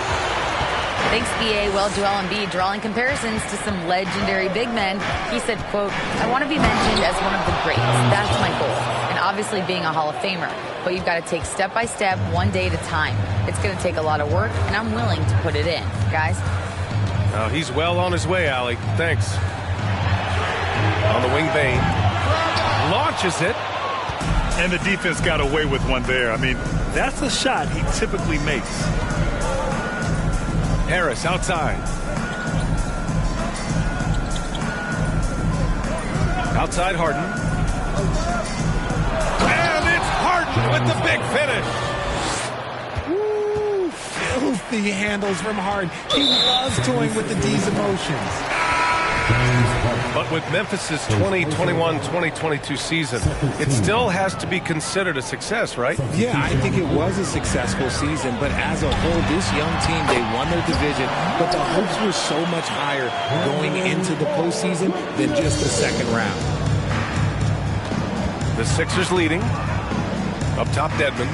Thanks, B.A. Well, Joel Embiid drawing comparisons to some legendary big men. He said, quote, "I want to be mentioned as one of the greats. That's my goal. And obviously being a Hall of Famer. But you've got to take step by step, one day at a time. It's going to take a lot of work, and I'm willing to put it in. Guys." He's well on his way, Allie. Thanks. On the wing, Bane. Launches it. And the defense got away with one there. I mean, that's a shot he typically makes. Harris outside. Outside Harden. And it's Harden with the big finish. Filthy handles from Harden. He loves toying with the D's emotions. But with Memphis's 2021-2022 season, it still has to be considered a success, right? Yeah, I think it was a successful season, but as a whole, this young team, they won their division, but the hopes were so much higher going into the postseason than just the second round. The Sixers leading. Up top, Dedmon.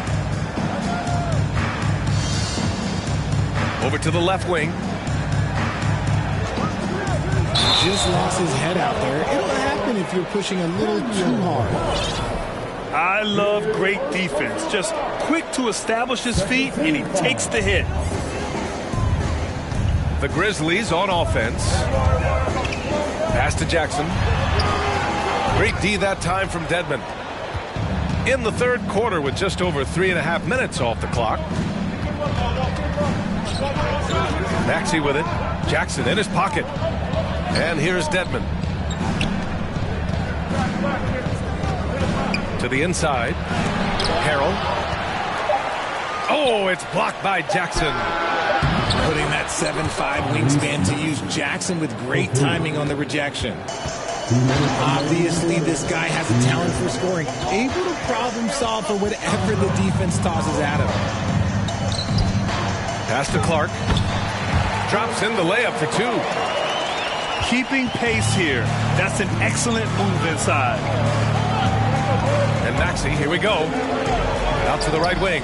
Over to the left wing. Just lost his head out there. It'll happen if you're pushing a little too hard. I love great defense. Just quick to establish his feet, and he takes the hit. The Grizzlies on offense. Pass to Jackson. Great D that time from Dedmon. In the third quarter with just over 3.5 minutes off the clock. Maxey with it. Jackson in his pocket. And here's Dedmon. To the inside. Harrell. Oh, it's blocked by Jackson. Putting that 7'5" wingspan to use. Jackson with great timing on the rejection. Obviously, this guy has a talent for scoring. Able to problem solve for whatever the defense tosses at him. Pass to Clark. Drops in the layup for two. Keeping pace here. That's an excellent move inside. And Maxey, here we go. Out to the right wing.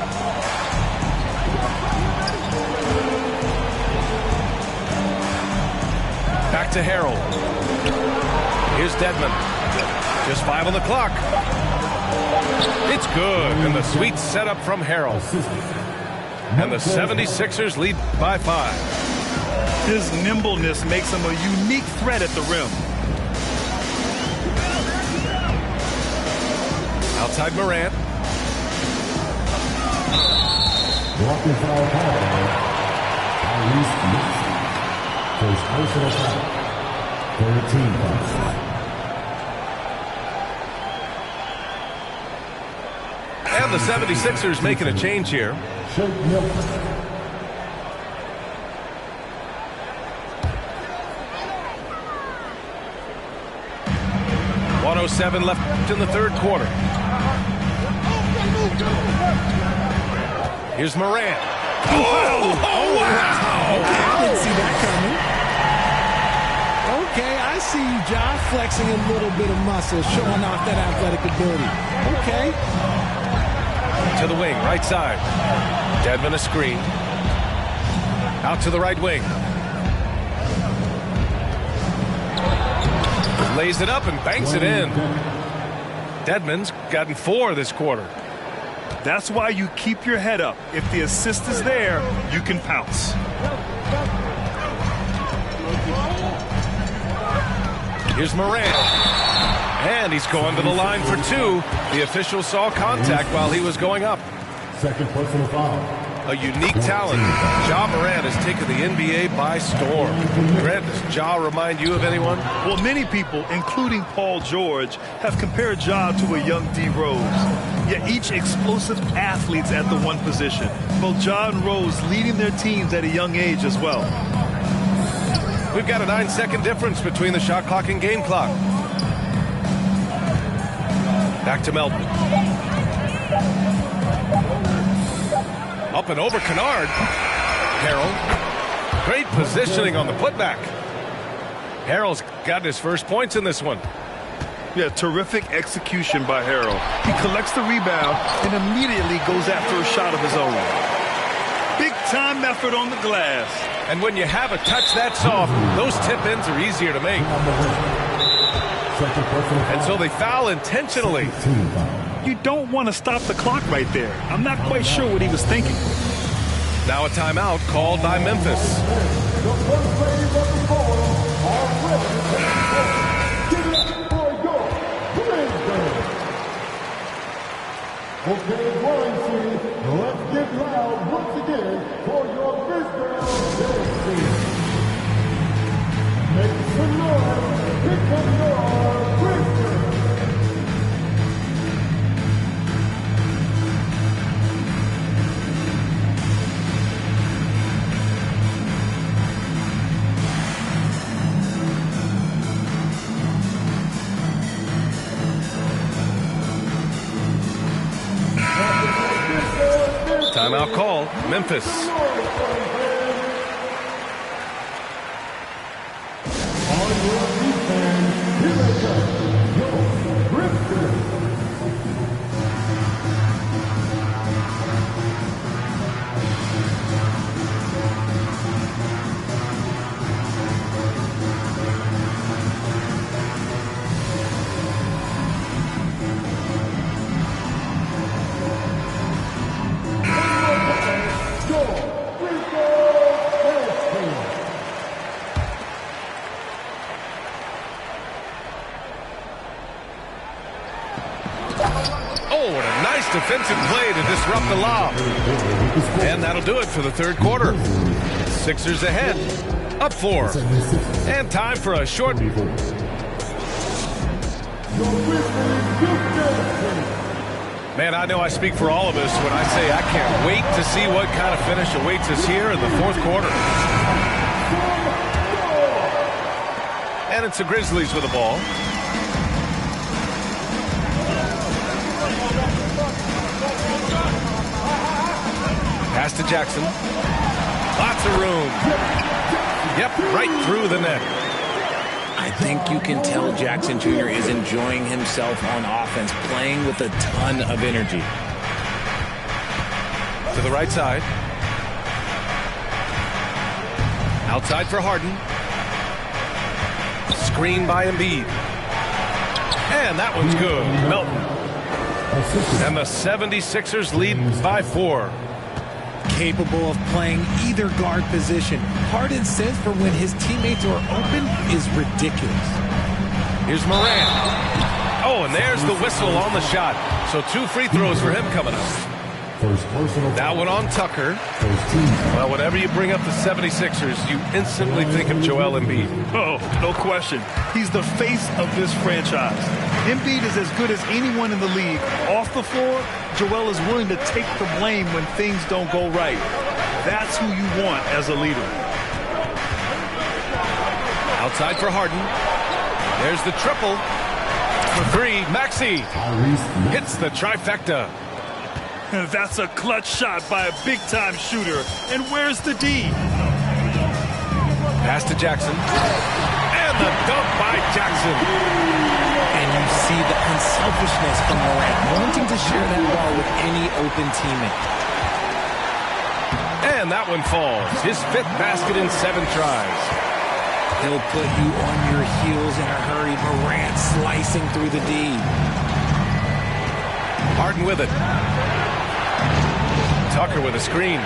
Back to Harrell. Here's Dedmon. Just 5 on the clock. It's good. And the sweet setup from Harrell. And the 76ers lead by 5. His nimbleness makes him a unique threat at the rim. Outside Morant. Walking foul call. First personal foul. 13 foul. And the 76ers making a change here. 1:07 left in the third quarter. Here's Morant. Oh, wow! Okay, I didn't see that coming. Okay, I see you, John, flexing a little bit of muscle, showing off that athletic ability. Okay. To the wing, right side. Dedmon a screen. Out to the right wing. Lays it up and banks it in. Dedmon's gotten 4 this quarter. That's why you keep your head up. If the assist is there, you can pounce. Here's Morant. And he's going to the line for 2. The official saw contact while he was going up. Second personal foul. A unique talent. Ja Morant has taken the NBA by storm. Grant, does Ja remind you of anyone? Well, many people, including Paul George, have compared Ja to a young D. Rose. Yet each explosive athletes at the one position. Both Ja and Rose leading their teams at a young age as well. We've got a 9-second difference between the shot clock and game clock. Back to Melton. Up and over Kennard. Harrell. Great positioning on the putback. Harrell's gotten his first points in this one. Yeah, terrific execution by Harrell. He collects the rebound and immediately goes after a shot of his own. Big time effort on the glass. And when you have a touch that soft, those tip-ins are easier to make. And so they foul intentionally. You don't want to stop the clock right there. I'm not quite sure what he was thinking. Now a timeout called by Memphis. Okay, one, let's get loud once again for your Brisbane team. Make some noise. Here comes your Brisbane. Timeout call, Memphis. defensive play to disrupt the lob. And that'll do it for the third quarter. Sixers ahead, up 4. And time for a short... Man, I know I speak for all of us when I say I can't wait to see what kind of finish awaits us here in the fourth quarter. And it's the Grizzlies with the ball. Pass to Jackson. Lots of room. Yep, right through the net. I think you can tell Jackson Jr. is enjoying himself on offense, playing with a ton of energy. To the right side. Outside for Harden. Screen by Embiid. And that one's good. Melton. And the 76ers lead by 4. Capable of playing either guard position. Harden's sense for when his teammates are open is ridiculous. Here's Morant. Oh, and there's the whistle on the shot. So 2 free throws for him coming up. That one on Tucker. Well, whenever you bring up the 76ers, you instantly think of Joel Embiid. Oh, no question. He's the face of this franchise. Embiid is as good as anyone in the league. Off the floor, Joel is willing to take the blame when things don't go right. That's who you want as a leader. Outside for Harden. There's the triple. For 3, Maxey hits the trifecta. That's a clutch shot by a big-time shooter. And where's the D? Pass to Jackson. And the dunk by Jackson. And you see the unselfishness from Morant, wanting to share that ball with any open teammate. And that one falls. His 5th basket in 7 tries. He'll put you on your heels in a hurry. Morant slicing through the D. Harden with it. Tucker with a screen.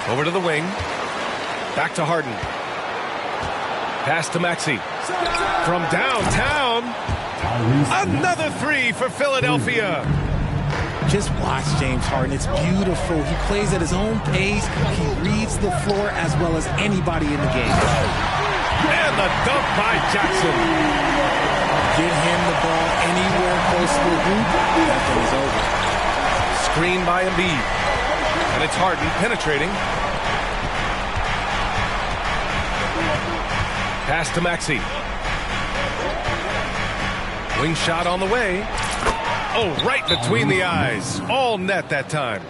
Over to the wing. Back to Harden. Pass to Maxey. From downtown. Another 3 for Philadelphia. Just watch James Harden. It's beautiful. He plays at his own pace. He reads the floor as well as anybody in the game. And the dunk by Jackson. Get him the ball anywhere close to the hoop, that thing is over. Screen by Embiid. And it's Harden penetrating. Pass to Maxey. Wing shot on the way. Oh, right between the eyes. All net that time.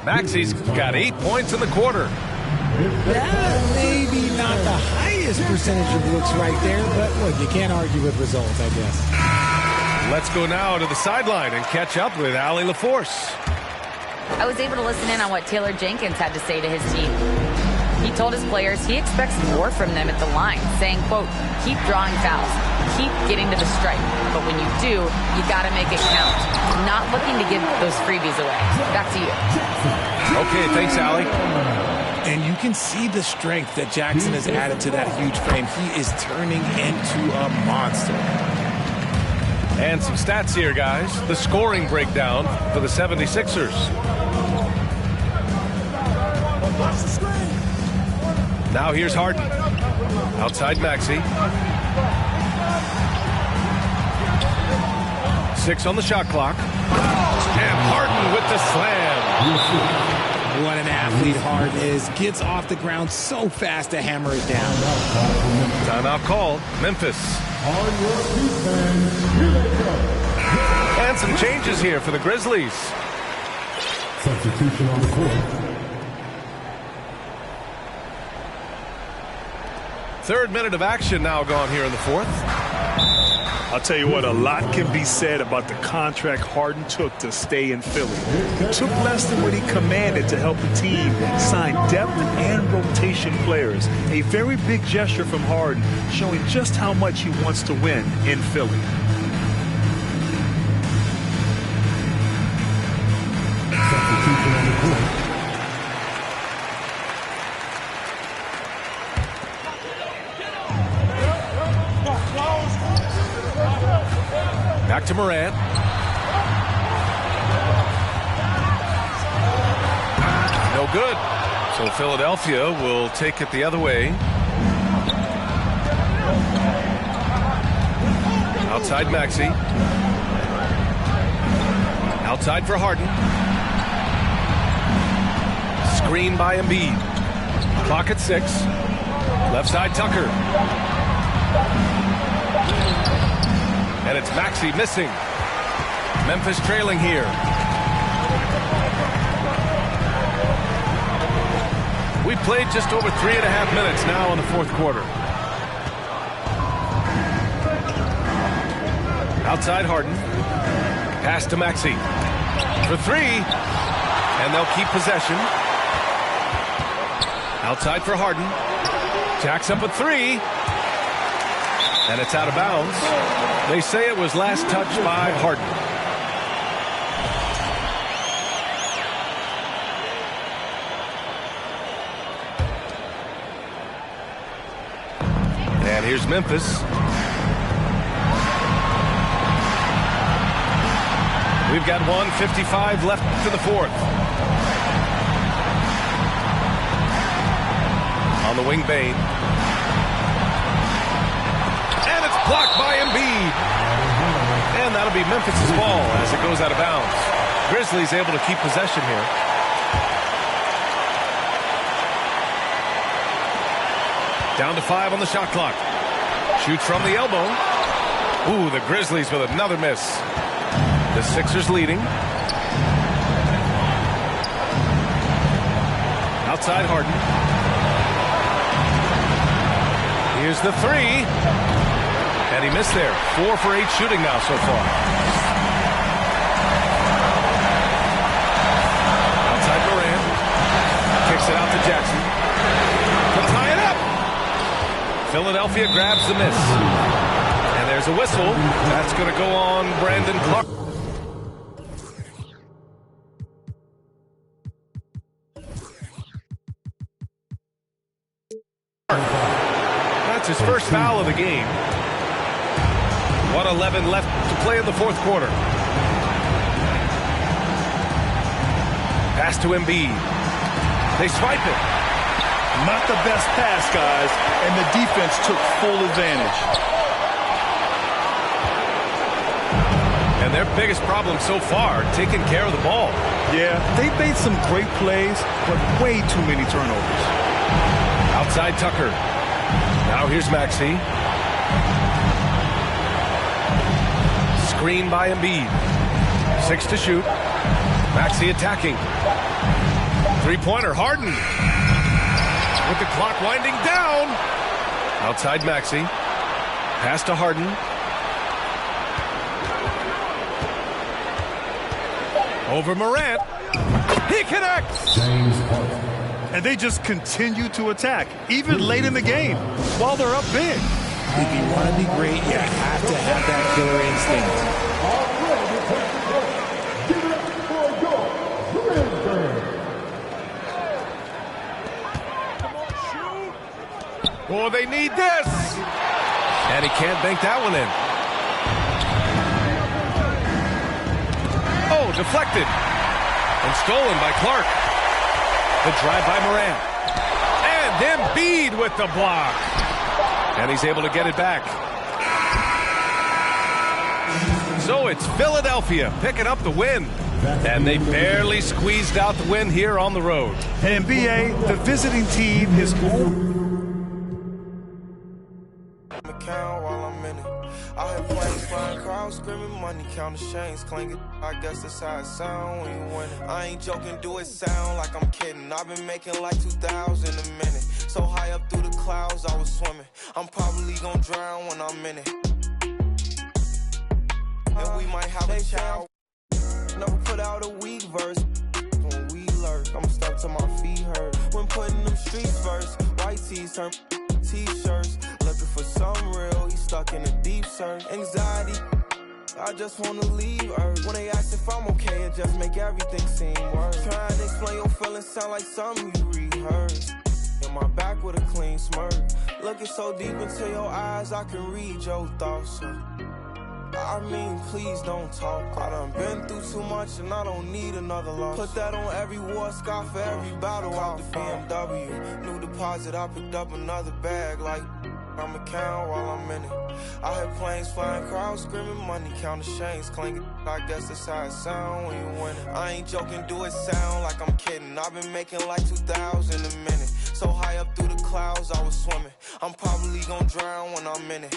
Maxey's got 8 points in the quarter. That maybe not the highest percentage of looks right there, but look, you can't argue with results, I guess. Let's go now to the sideline and catch up with Allie LaForce. I was able to listen in on what Taylor Jenkins had to say to his team. He told his players he expects more from them at the line, saying, quote, keep drawing fouls, keep getting to the stripe. But when you do, you got to make it count. Not looking to give those freebies away. Back to you. Okay, thanks, Allie. And you can see the strength that Jackson has added to that huge frame. He is turning into a monster. And some stats here, guys. The scoring breakdown for the 76ers. Now here's Harden. Outside Maxey. 6 on the shot clock. And Harden with the slam. What an athlete Harden is. Gets off the ground so fast to hammer it down. Timeout called. Memphis. And some changes here for the Grizzlies. Substitution on the court. Third minute of action now gone here in the fourth. I'll tell you what, a lot can be said about the contract Harden took to stay in Philly. He took less than what he commanded to help the team sign depth and rotation players. A very big gesture from Harden, showing just how much he wants to win in Philly. Substitution on the court. to Morant. No good. So Philadelphia will take it the other way. Outside Maxey. Outside for Harden. Screen by Embiid. Clock at 6. Left side Tucker. And it's Maxey missing. Memphis trailing here. We played just over 3.5 minutes now in the fourth quarter. Outside Harden. Pass to Maxey. For 3. And they'll keep possession. Outside for Harden. Jacks up a 3. And it's out of bounds. They say it was last touched by Harden. And here's Memphis. We've got 1:55 left to the fourth. On the wing, Bane. And it's blocked by Embiid. And that'll be Memphis' ball as it goes out of bounds. Grizzlies able to keep possession here. Down to 5 on the shot clock. Shoots from the elbow. Ooh, the Grizzlies with another miss. The Sixers leading. Outside Harden. Here's the 3. And he missed there. 4 for 8 shooting now so far. Outside Morant. Kicks it out to Jackson. To tie it up. Philadelphia grabs the miss. And there's a whistle. That's going to go on Brandon Clark. That's his first foul of the game. 1:11 left to play in the fourth quarter. Pass to Embiid. They swipe it. Not the best pass, guys, and the defense took full advantage. And their biggest problem so far, taking care of the ball. Yeah, they've made some great plays, but way too many turnovers. Outside Tucker. Now here's Maxey. Screen by Embiid. 6 to shoot. Maxey attacking. Three-pointer, Harden. With the clock winding down. Outside Maxey. Pass to Harden. Over Morant. He connects. And they just continue to attack, even late in the game, while they're up big. If you want to be great, you have to have that killer instinct. Oh, they need this. And he can't bank that one in. Oh, deflected. And stolen by Clark. The drive by Morant. And Embiid with the block. And he's able to get it back. So it's Philadelphia picking up the win. And they barely squeezed out the win here on the road. And BA, the visiting team is I hear planes flying, crowds screaming, money counting chains clinking. I guess that's how it sound when you winning. I ain't joking, do it sound like I'm kidding. I've been making like 2,000 a minute. So high up through the clouds, I was swimming. I'm probably gonna drown when I'm in it. And we might have a child. Never put out a weak verse. When we lurk, I'm stuck to my feet hurt. When putting them streets first, white tees turn t-shirts. Looking for some real, he's stuck in a deep search. Anxiety, I just wanna leave Earth. When they ask if I'm okay, it just make everything seem worse. Trying to explain your feelings sound like something you rehearsed. In my back with a clean smirk. Looking so deep into your eyes, I can read your thoughts. So I I mean, please don't talk. I done been through too much and I don't need another loss. Put that on every war scar for every battle out the BMW. New deposit, I picked up another bag like I'ma count while I'm in it. I hear planes flying, crowds screaming, money counting chains clanking. I guess that's how it sound when you win it. I ain't joking, do it sound like I'm kidding. I've been making like 2,000 a minute. So high up through the clouds, I was swimming. I'm probably gonna drown when I'm in it.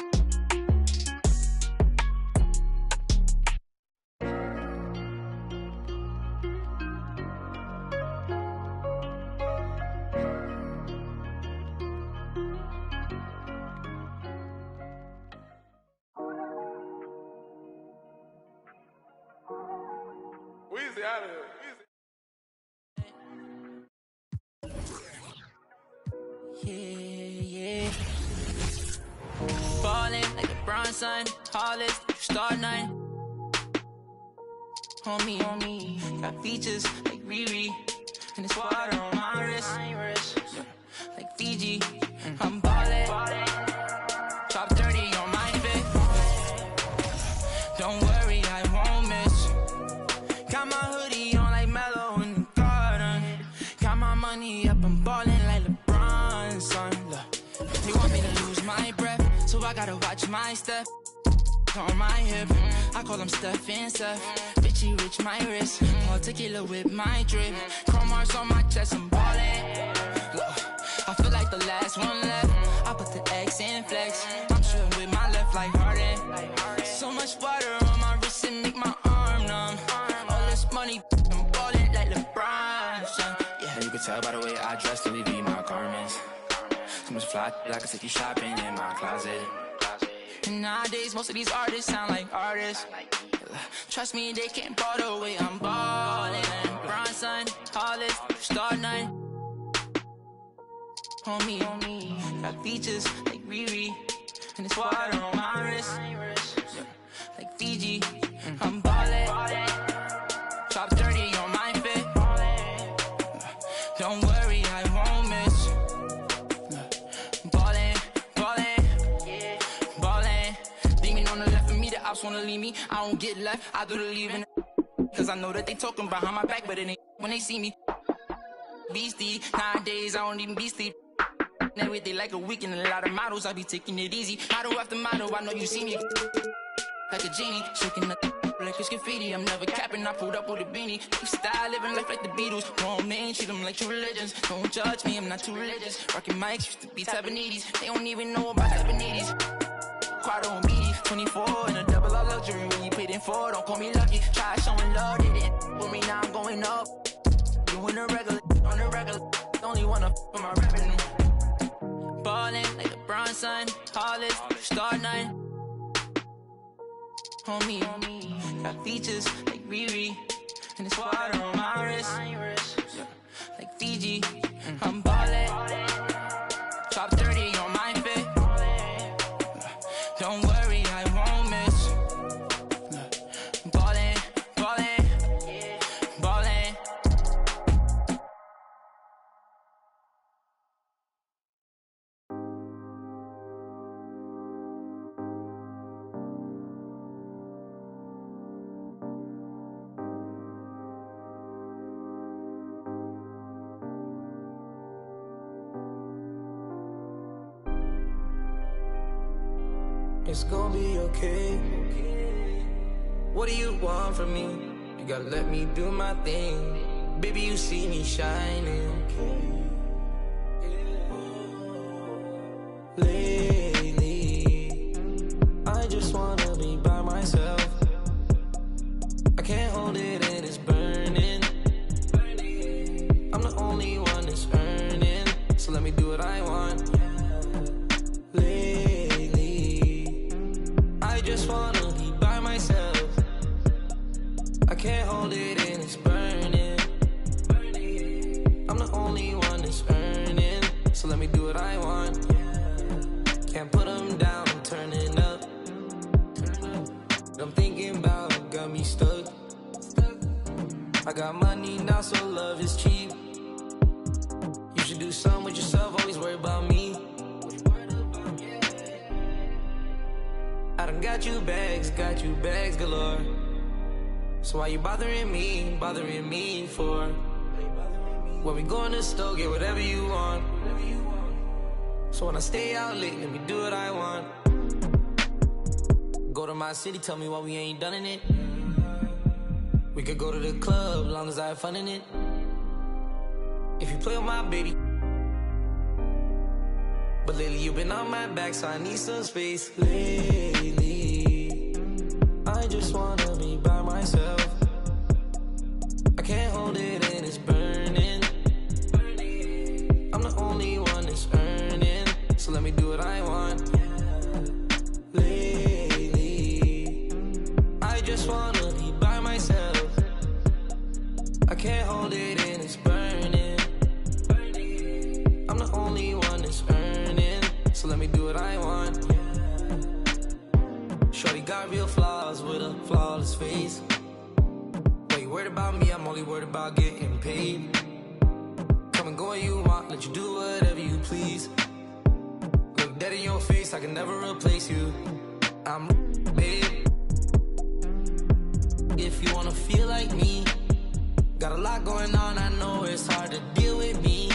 Weezy out of here. Yeah. Ballin' like LeBron, son. Hollis, star 9. Homie. Got features like Riri. And it's water on my wrist. Like Fiji. I'm ballin'. Top 30 on my fit. Don't worry, I won't miss. Got my hoodie on like Mellow in the garden. Got my money up, I'm ballin' like LeBron, son. Look, they want me to lose my breath, so I gotta watch my step. On my hip, I call them Steph and Seth. Bitchy rich, my wrist. Particular with my drip. Chrome marks on my chest, I'm ballin'. Look, I feel like the last one left. I put the X in flex. I'm shooting with my left like Harden. So much water on my wrist and make my arm numb. All this money, I'm ballin' like LeBron, son. Yeah, you can tell by the way I dress to leave my garments. So much fly, I can take you shopping in my closet. And nowadays, most of these artists sound like artists. Trust me, they can't ball the way I'm ballin'. LeBron, son, Hollis, star 9. Homie, got features like Riri. And it's water on my wrist. Like Fiji, I'm ballin'. Top 30 on my fit. Don't worry, I won't miss. Ballin'. Beaming on the left of me, the ops wanna leave me. I don't get left, I do the leaving. Cause I know that they talking behind my back, but it ain't when they see me. Beastie, nowadays I don't even be sleep. Every day like a weekend, a lot of models, I be taking it easy. Model after model, I know you see me. Like a genie, shaking the like it's graffiti. I'm never capping, I pulled up with a beanie. Keep style, living life like the Beatles. Grown men, treat them like true religions. Don't judge me, I'm not too religious. Rocking mics, used to be 70s. They don't even know about 70s. Quad on BD, 24 in a double up luxury. When you paid in for, don't call me lucky. Try showing love, they didn't with me, now I'm going up. Doing the regular, on the regular. Only wanna for my revenue. Ballin' like LeBron, son. Hollis, star 9. Homie, got features like Riri. And it's water on my wrist. Like Fiji, I'm ballin'. Top 30 on my fit. Don't worry, I won't miss. Ballin'. It's gonna be okay. What do you want from me? You gotta let me do my thing. Baby, you see me shining. Lately, I just wanna be by myself. I can't hold it and it's burning. I'm the only one that's earning, so let me do what I want. I just wanna be by myself. I can't hold it and it's burning. I'm the only one that's earning, so let me do what I want. Can't put them down, I'm turning up. I'm thinking about got me stuck. I got money now, so love is cheap. You should do something with yourself, always worry about me. I done got got you bags galore. So why you bothering me for? When we go in the store, get whatever you want. So when I stay out late, let me do what I want. Go to my city, tell me why we ain't done in it. We could go to the club, long as I have fun in it. If you play with my baby. But lately you've been on my back, so I need some space. Lately, I just wanna be by myself. I can't hold it in, it's burning. I'm the only one that's earning, so let me do what I want. Lately, I just wanna be by myself. I can't hold it in, it's burning. I'm the only one that's earning, so let me do what I want. Shorty got real flaws with a flawless face. Wait, worried about me, I'm only worried about getting paid. Come and go where you want, let you do whatever you please. Look dead in your face, I can never replace you. I'm babe. If you wanna feel like me, got a lot going on, I know it's hard to deal with me.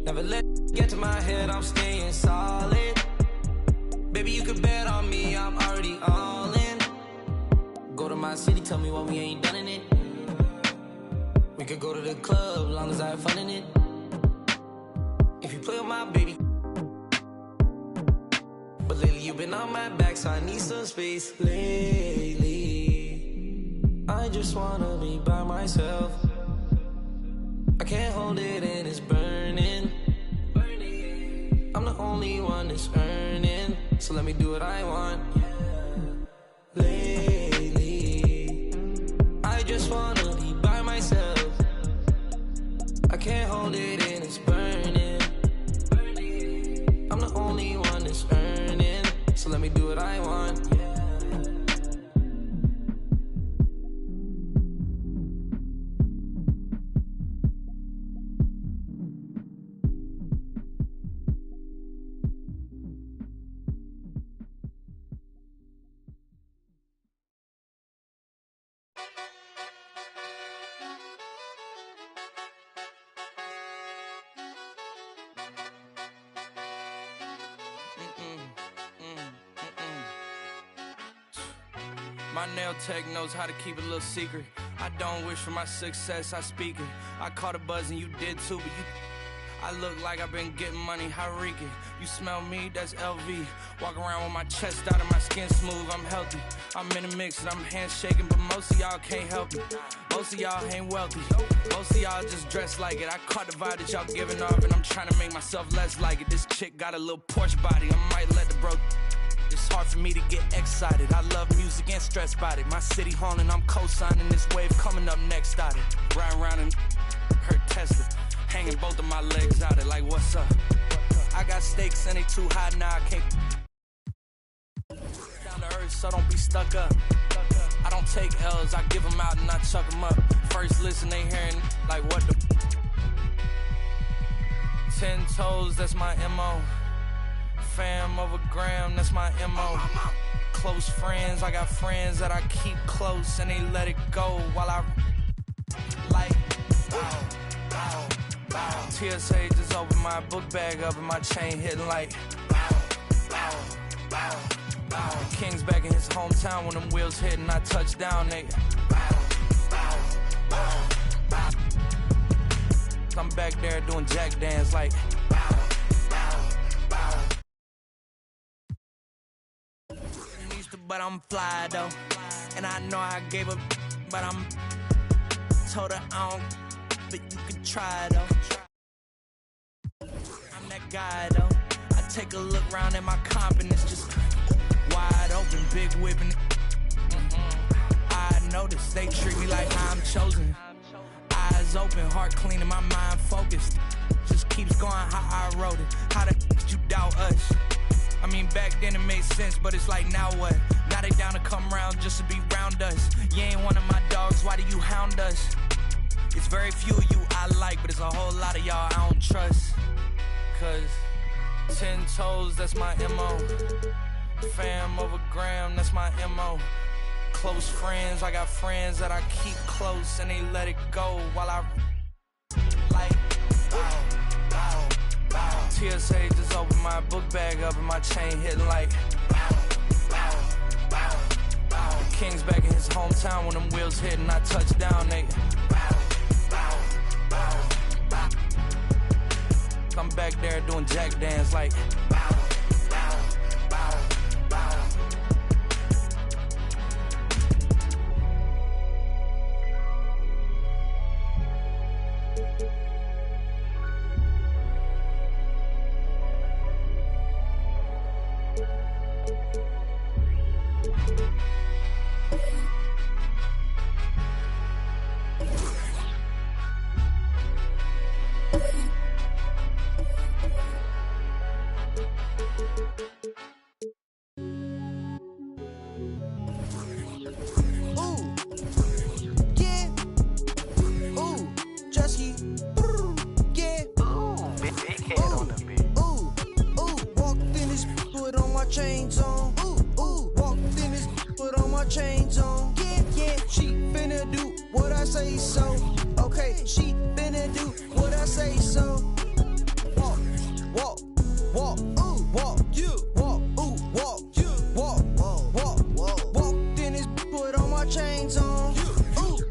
Never let it get to my head, I'm staying solid. Baby, you can bet on me, I'm already all in. Go to my city, tell me why we ain't done in it. We could go to the club, long as I have fun in it. If you play with my baby. But lately you've been on my back, so I need some space. Lately, I just wanna be by myself. I can't hold it in, it's burning. I'm the only one that's earning, so let me do what I want. Lately, I just wanna be by myself. I can't hold it in, it's burning. I'm the only one that's earning, so let me do what I want. My nail tech knows how to keep it a little secret. I don't wish for my success, I speak it. I caught a buzz and you did too, but I look like I've been getting money, how reek it. You smell me, that's LV. Walk around with my chest out and my skin smooth, I'm healthy. I'm in a mix and I'm handshaking, but most of y'all can't help me. Most of y'all ain't wealthy. Most of y'all just dress like it. I caught the vibe that y'all giving off and I'm trying to make myself less like it. This chick got a little Porsche body, I might let the bro. It's hard for me to get excited. I love music and stress about it. My city haunting, I'm co-signing this wave coming up next out it. Riding around and her Tesla, hanging both of my legs out it like what's up? I got stakes and they too high now, I can't. Down to earth, so don't be stuck up. I don't take L's, I give them out and I chuck them up. First listen, they hearing like what the 10 toes, that's my MO. Fam over gram, that's my MO. Close friends, I got friends that I keep close and they let it go while I like bow, bow, bow. TSA just opened my book bag up and my chain hitting like bow, bow, bow, bow. King's back in his hometown when them wheels hit and I touch down, they bow, bow, bow, bow. I'm back there doing jack dance like bow, bow, bow. But I'm fly though, and I know I gave up, but I'm told her I don't, but you could try though. I'm that guy though. I take a look around at my comp and it's just wide open, big whipping. I notice they treat me like I'm chosen. Eyes open, heart clean, and my mind focused. Just keeps going how I wrote it. How the you doubt us? I mean, back then it made sense, but it's like, now what? Now they down to come round just to be round us. You ain't one of my dogs, why do you hound us? It's very few of you I like, but it's a whole lot of y'all I don't trust. Cause 10 toes, that's my MO. Fam over gram, that's my MO. Close friends, I got friends that I keep close and they let it go while I like bow, bow, bow. TSA just opened my book bag up and my chain hitting like bow, bow, bow, bow. King's back in his hometown when them wheels hit and I touch down, they bow, bow, bow, bow. I'm back there doing jack dance like bow, bow, bow, bow. Chains on, walked in this, put on my chains on. Yeah, she finna do what I say so. Okay, she finna do what I say so. Walk, walk, walk, walk, you, walk, walk, you, walk, walk. Walked in this, put on my chains on.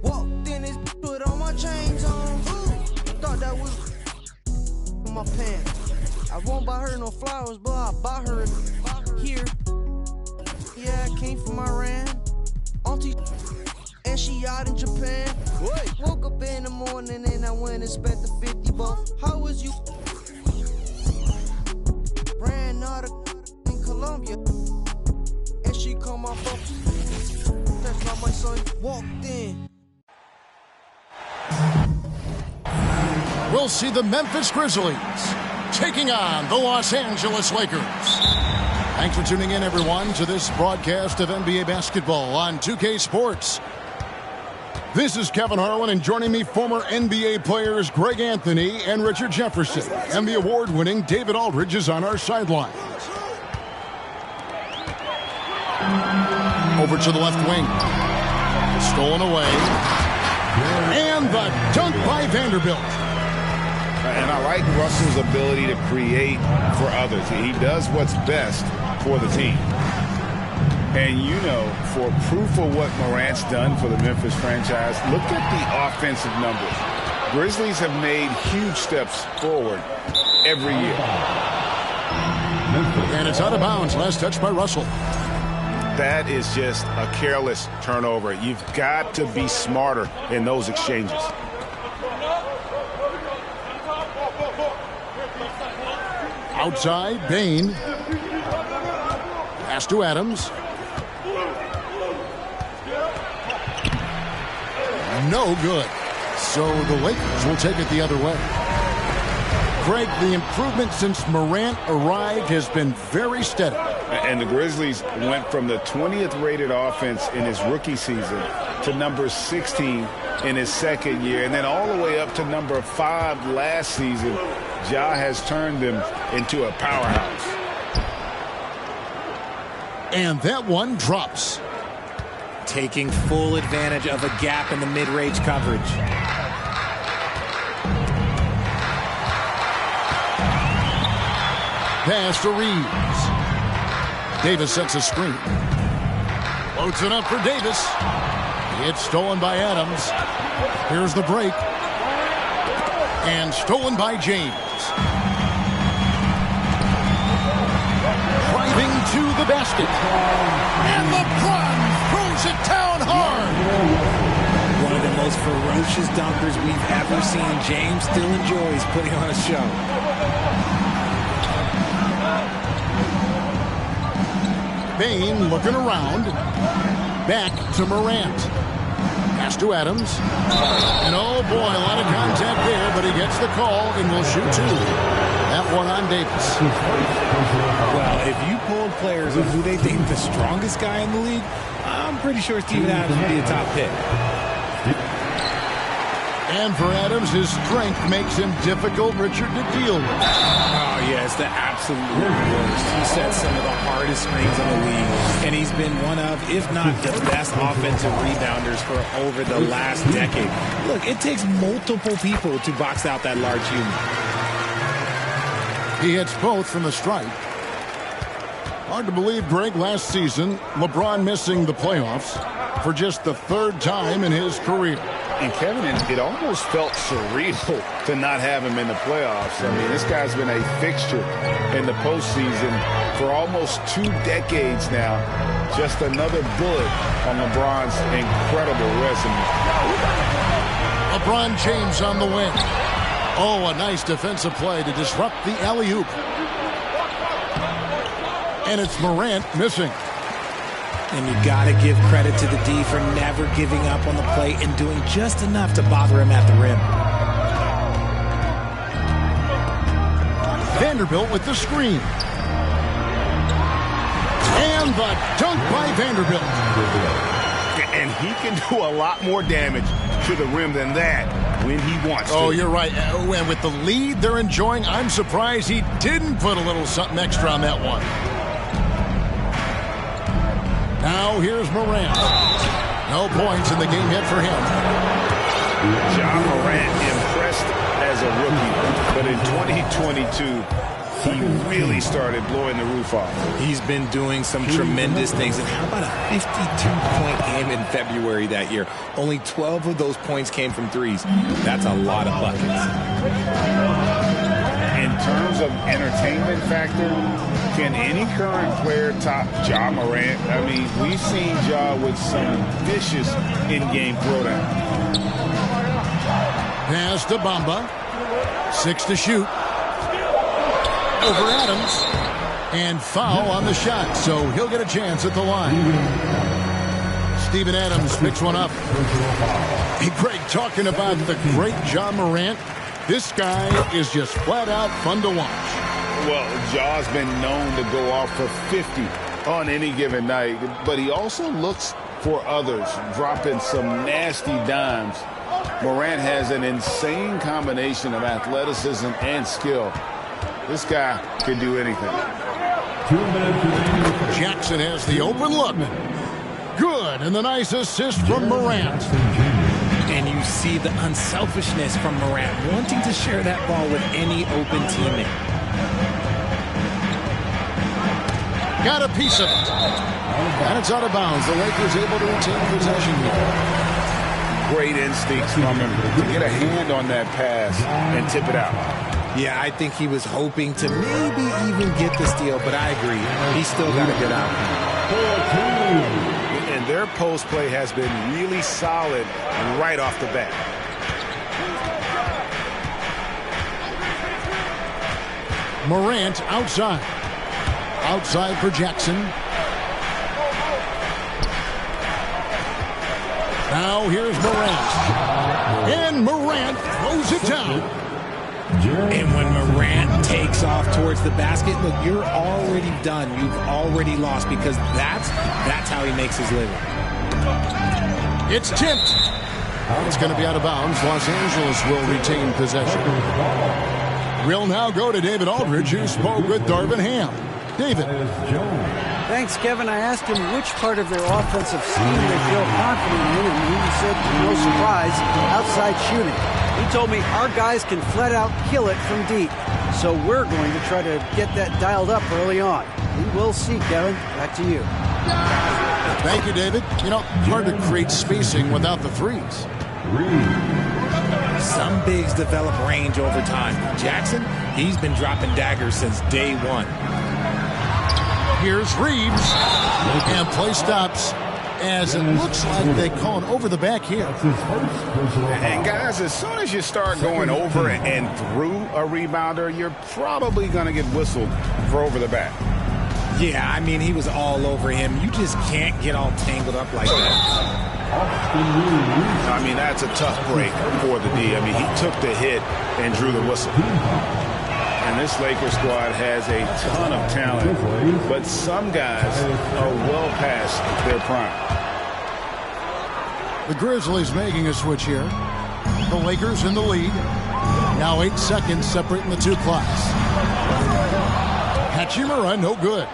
Walked in this, put on my chains on. Thought that was my pants. I won't buy her no flowers, but I'll buy her here. Yeah, I came from Iran. Auntie, and she out in Japan. What? Woke up in the morning and I went and spent the 50 bucks. How was you? Ran out of in Colombia. And she come off up. That's not my son. Walked in. We'll see the Memphis Grizzlies taking on the Los Angeles Lakers. Thanks for tuning in, everyone, to this broadcast of NBA basketball on 2K Sports. This is Kevin Harlan, and joining me, former NBA players Greg Anthony and Richard Jefferson. And the award-winning David Aldridge is on our sideline. Over to the left wing. Stolen away. And the dunk by Vanderbilt. And I like Russell's ability to create for others. He does what's best for the team. And, you know, for proof of what Morant's done for the Memphis franchise, look at the offensive numbers. Grizzlies have made huge steps forward every year. And it's out of bounds. Last touch by Russell. That is just a careless turnover. You've got to be smarter in those exchanges. Outside, Bain. Pass to Adams. No good. So the Lakers will take it the other way. Greg, the improvement since Morant arrived has been very steady. And the Grizzlies went from the 20th rated offense in his rookie season to number 16 in his second year, and then all the way up to number 5 last season. Ja has turned them into a powerhouse. And that one drops. Taking full advantage of a gap in the mid-range coverage. Pass to Reeves. Davis sets a screen. Floats it up for Davis. It's stolen by Adams. Here's the break. And stolen by James. Driving to the basket. And LeBron throws it down hard. One of the most ferocious dunkers we've ever seen. James still enjoys putting on a show. Bain looking around. Back to Morant. Pass to Adams. And oh boy, a lot of contact there, but he gets the call and will shoot 2. That one on Davis. Well, if you pulled players of who they think the strongest guy in the league, I'm pretty sure Steven Adams would be a top pick. And for Adams, his strength makes him difficult, Richard, to deal with. Oh, yeah, it's the absolute worst. He set some of the hardest screens in the league, and he's been one of, if not the best offensive rebounders for over the last decade. Look, it takes multiple people to box out that large unit. He hits both from the stripe. Hard to believe, Greg, last season, LeBron missing the playoffs for just the third time in his career. And Kevin, it almost felt surreal to not have him in the playoffs. I mean, this guy's been a fixture in the postseason for almost 2 decades now. Just another bullet on LeBron's incredible resume. LeBron James on the wing. Oh, a nice defensive play to disrupt the alley-oop. And it's Morant missing. And you got to give credit to the D for never giving up on the play and doing just enough to bother him at the rim. Vanderbilt with the screen. And the dunk by Vanderbilt. And he can do a lot more damage to the rim than that when he wants to. Oh, you're right. And with the lead they're enjoying, I'm surprised he didn't put a little something extra on that one. Now here's Morant. No points in the game yet for him. Ja Morant impressed as a rookie, but in 2022, he really started blowing the roof off. He's been doing some tremendous things. And how about a 52-point game in February that year? Only 12 of those points came from threes. That's a lot of buckets. In terms of entertainment factor, can any current player top Ja Morant? I mean, we've seen Ja with some vicious in-game throwdown. Pass to Bamba. 6 to shoot. Over Adams. And foul on the shot, so he'll get a chance at the line. Steven Adams picks one up. Hey, Greg, talking about the great Ja Morant, this guy is just flat out fun to watch. Well, Ja's been known to go off for 50 on any given night, but he also looks for others, dropping some nasty dimes. Morant has an insane combination of athleticism and skill. This guy can do anything. Jackson has the open look. Good, and the nice assist from Morant. And you see the unselfishness from Morant, wanting to share that ball with any open teammate. Got a piece of it. And it's out of bounds. The Lakers able to retain possession here. Great instincts from him to get a hand on that pass and tip it out. Yeah, I think he was hoping to maybe even get the steal, but I agree. He still got to get out. And their post play has been really solid right off the bat. Morant outside. Outside for Jackson. Now here's Morant. And Morant throws it down. And when Morant takes off towards the basket, look, you're already done. You've already lost because that's how he makes his living. It's tipped. It's going to be out of bounds. Los Angeles will retain possession. We'll now go to David Aldridge, who spoke with Darvin Ham. David. Thanks, Kevin. I asked him which part of their offensive scheme they feel confident in, and he said, no surprise, outside shooting. He told me our guys can flat out kill it from deep. So we're going to try to get that dialed up early on. We will see, Kevin. Back to you. Thank you, David. You know, hard to create spacing without the threes. Some bigs develop range over time. Jackson, he's been dropping daggers since day one. Here's Reeves. And play stops as it looks like they call an over-the-back here. And guys, as soon as you start going over and through a rebounder, you're probably going to get whistled for over-the-back. Yeah, I mean, he was all over him. You just can't get all tangled up like that. I mean, that's a tough break for the D. I mean, he took the hit and drew the whistle. And this Lakers squad has a ton of talent, but some guys are well past their prime. The Grizzlies making a switch here. The Lakers in the lead. Now 8 seconds separating the two clocks. Hachimura, no good.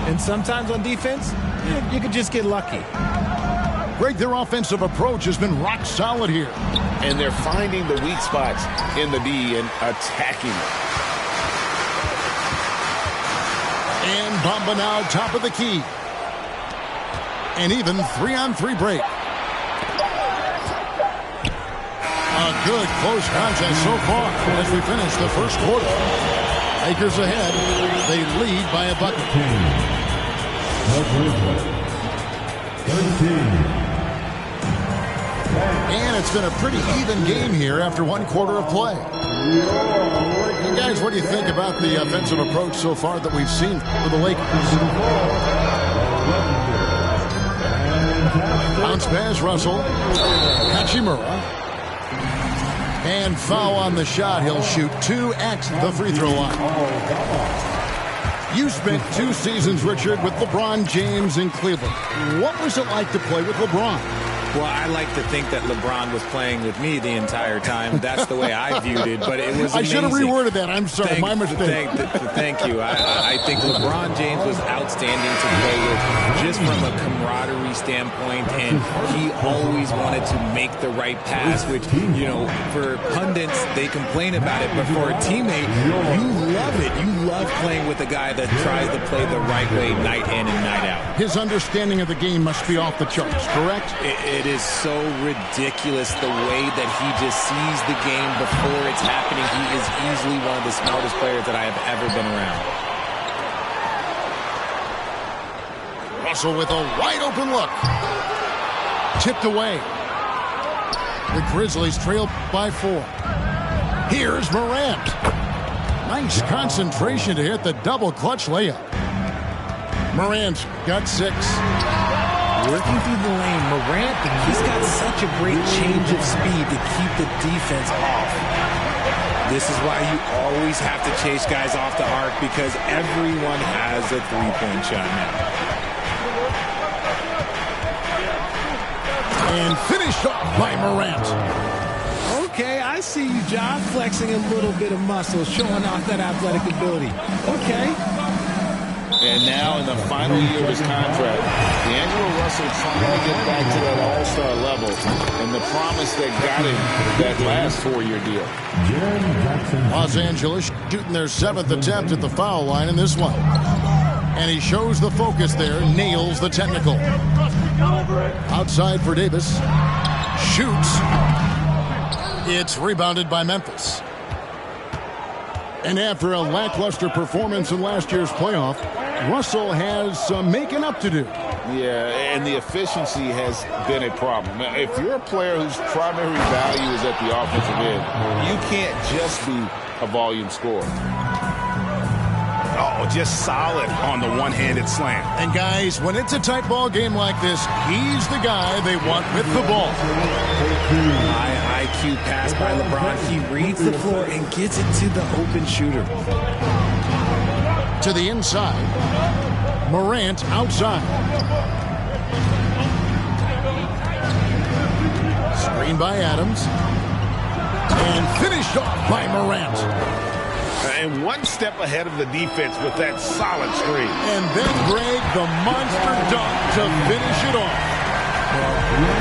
And sometimes on defense, you could just get lucky. Greg, their offensive approach has been rock solid here. And they're finding the weak spots in the D and attacking it. And Bamba now top of the key. And even 3-on-3 break. A good close contest so far as we finish the first quarter. Lakers ahead. They lead by a bucket. 13. And it's been a pretty even game here after one quarter of play. And guys, what do you think about the offensive approach so far that we've seen for the Lakers? Bounce pass, Russell. Hachimura. And foul on the shot. He'll shoot 2 at the free throw line. You spent 2 seasons, Richard, with LeBron James in Cleveland. What was it like to play with LeBron? Well, I like to think that LeBron was playing with me the entire time. That's the way I viewed it, but it was amazing. I should have reworded that. I'm sorry, my mistake. Thank you. I think LeBron James was outstanding to play with just from a camaraderie standpoint, and he always wanted to make the right pass, which, you know, for pundits, they complain about it, but for a teammate, you love it. You love playing with a guy that tries to play the right way night in and night out. His understanding of the game must be off the charts, correct? It is so ridiculous the way that he just sees the game before it's happening. He is easily one of the smartest players that I have ever been around. Russell with a wide open look. Tipped away. The Grizzlies trail by 4. Here's Morant. Nice concentration to hit the double clutch layup. Morant got 6. Working through the lane, Morant, he's got such a great change of speed to keep the defense off. This is why you always have to chase guys off the arc, because everyone has a three-point shot now. And finished off by Morant. Okay, I see you, John, flexing a little bit of muscle, showing off that athletic ability. Okay. And now in the final year of his contract, D'Angelo Russell trying to get back to that all-star level and the promise that got him that last 4-year deal. Los Angeles shooting their 7th attempt at the foul line in this one. And he shows the focus there, nails the technical. Outside for Davis. Shoots. It's rebounded by Memphis. And after a lackluster performance in last year's playoff, Russell has some making up to do. Yeah, and the efficiency has been a problem. Now, if you're a player whose primary value is at the offensive end, you can't just be a volume scorer. Oh, just solid on the one-handed slam. And guys, when it's a tight ball game like this, he's the guy they want with the ball. High IQ pass by LeBron. He reads the floor and gets it to the open shooter. To the inside. Morant outside. Screen by Adams. And finished off by Morant. And one step ahead of the defense with that solid screen. And then Greg, the monster dunk to finish it off.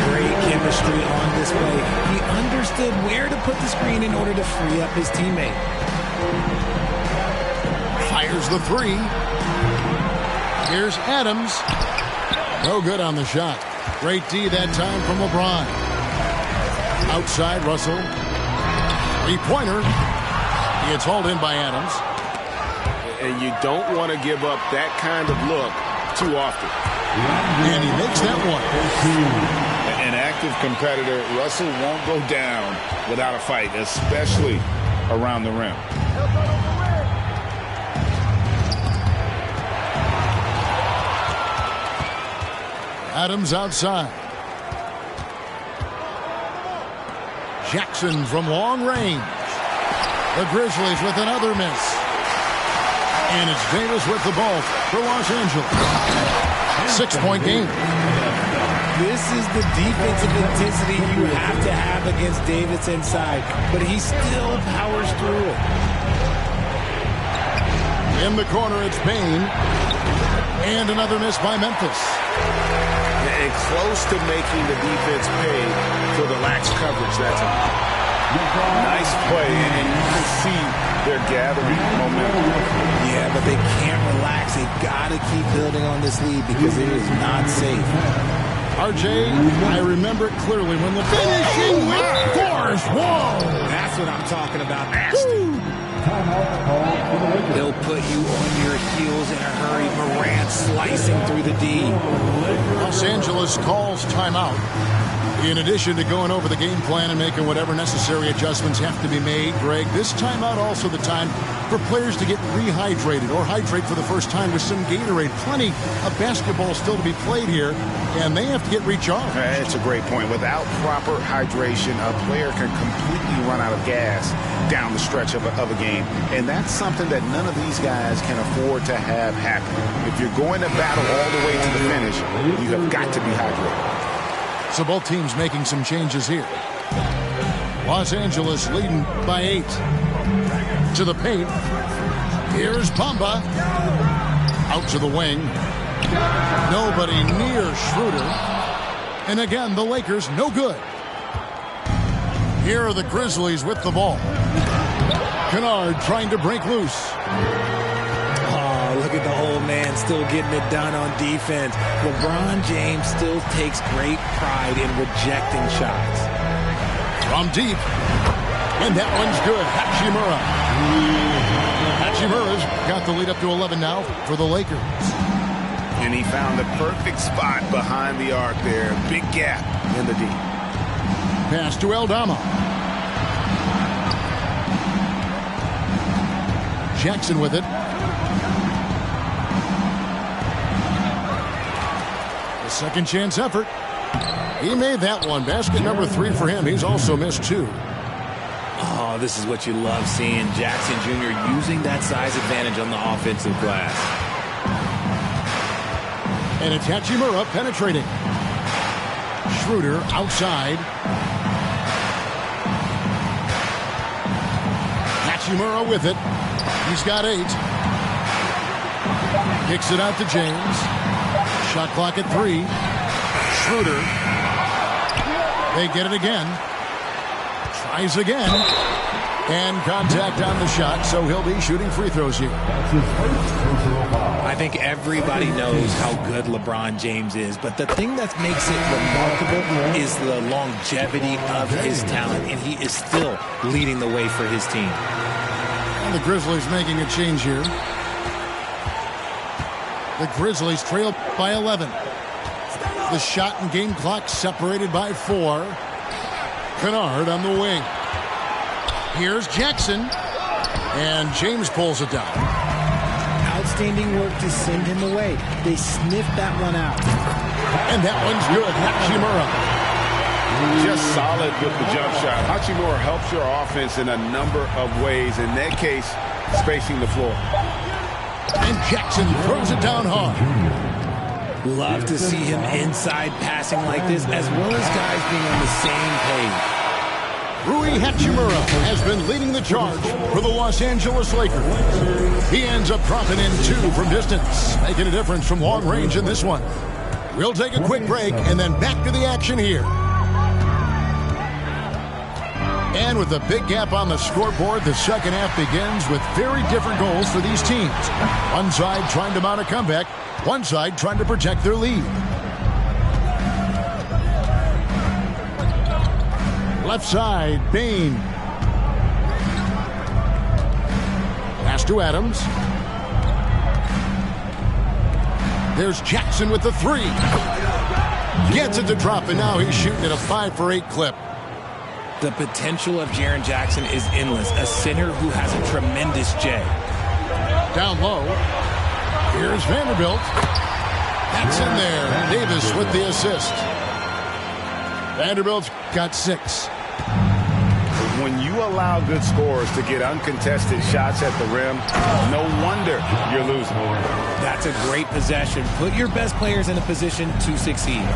Great chemistry on display. He understood where to put the screen in order to free up his teammate. Fires the 3. Here's Adams. No good on the shot. Great D that time from LeBron. Outside Russell. 3-pointer. It's hauled in by Adams. And you don't want to give up that kind of look too often. And he makes that one. An active competitor, Russell won't go down without a fight, especially around the rim. Adams outside. Jackson from long range. The Grizzlies with another miss. And it's Davis with the ball for Los Angeles. 6-point game. This is the defensive intensity you have to have against Davis inside, but he still powers through it. In the corner, it's Bain. And another miss by Memphis. And close to making the defense pay for the lax coverage that time. Nice play, and you can see they're gathering momentum. Yeah, but they can't relax. They got to keep building on this lead because it is not safe. RJ, I remember it clearly when the finishing with force. Whoa! That's what I'm talking about. Nasty. They'll put you on your heels in a hurry. Morant slicing through the D. Los Angeles calls timeout. In addition to going over the game plan and making whatever necessary adjustments have to be made, Greg, this timeout also the time for players to get rehydrated or hydrate for the first time with some Gatorade. Plenty of basketball still to be played here, and they have to get recharged. That's a great point. Without proper hydration, a player can completely run out of gas down the stretch of a game, and that's something that none of these guys can afford to have happen. If you're going to battle all the way to the finish, you have got to be hydrated. So both teams making some changes here. Los Angeles leading by 8. To the paint. Here's Bamba. Out to the wing. Nobody near Schroeder. And again, the Lakers no good. Here are the Grizzlies with the ball. Kennard trying to break loose. Look at the old man still getting it done on defense. LeBron James still takes great pride in rejecting shots. From deep. And that one's good. Hachimura. Hachimura's got the lead up to 11 now for the Lakers. And he found the perfect spot behind the arc there. Big gap in the D. Pass to Aldama. Jackson with it. Second chance effort. He made that one. Basket number 3 for him. He's also missed 2. Oh, this is what you love seeing. Jackson Jr. using that size advantage on the offensive glass. And it's Hachimura penetrating. Schroeder outside. Hachimura with it. He's got 8. Kicks it out to James. Shot clock at 3. Schroeder. They get it again. Tries again. And contact on the shot, so he'll be shooting free throws here. I think everybody knows how good LeBron James is, but the thing that makes it remarkable is the longevity of his talent, and he is still leading the way for his team. And the Grizzlies making a change here. The Grizzlies trail by 11. The shot and game clock separated by 4. Kennard on the wing. Here's Jackson. And James pulls it down. Outstanding work to send him away. They sniffed that one out. And that one's good. Hachimura. Just solid with the jump shot. Hachimura helps your offense in a number of ways. In that case, spacing the floor. And Jackson throws it down hard. Love to see him inside passing like this, as well as guys being on the same page. Rui Hachimura has been leading the charge for the Los Angeles Lakers. He ends up dropping in 2 from distance, making a difference from long range in this one. We'll take a quick break and then back to the action here. And with a big gap on the scoreboard, the second half begins with very different goals for these teams. One side trying to mount a comeback, one side trying to protect their lead. Left side, Bain. Pass to Adams. There's Jackson with the 3. Gets it to drop, and now he's shooting at a 5 for 8 clip. The potential of Jaren Jackson is endless. A center who has a tremendous J. Down low. Here's Vanderbilt. That's in there. Davis with the assist. Vanderbilt's got 6. When you allow good scorers to get uncontested shots at the rim, no wonder you're losing. That's a great possession. Put your best players in a position to succeed.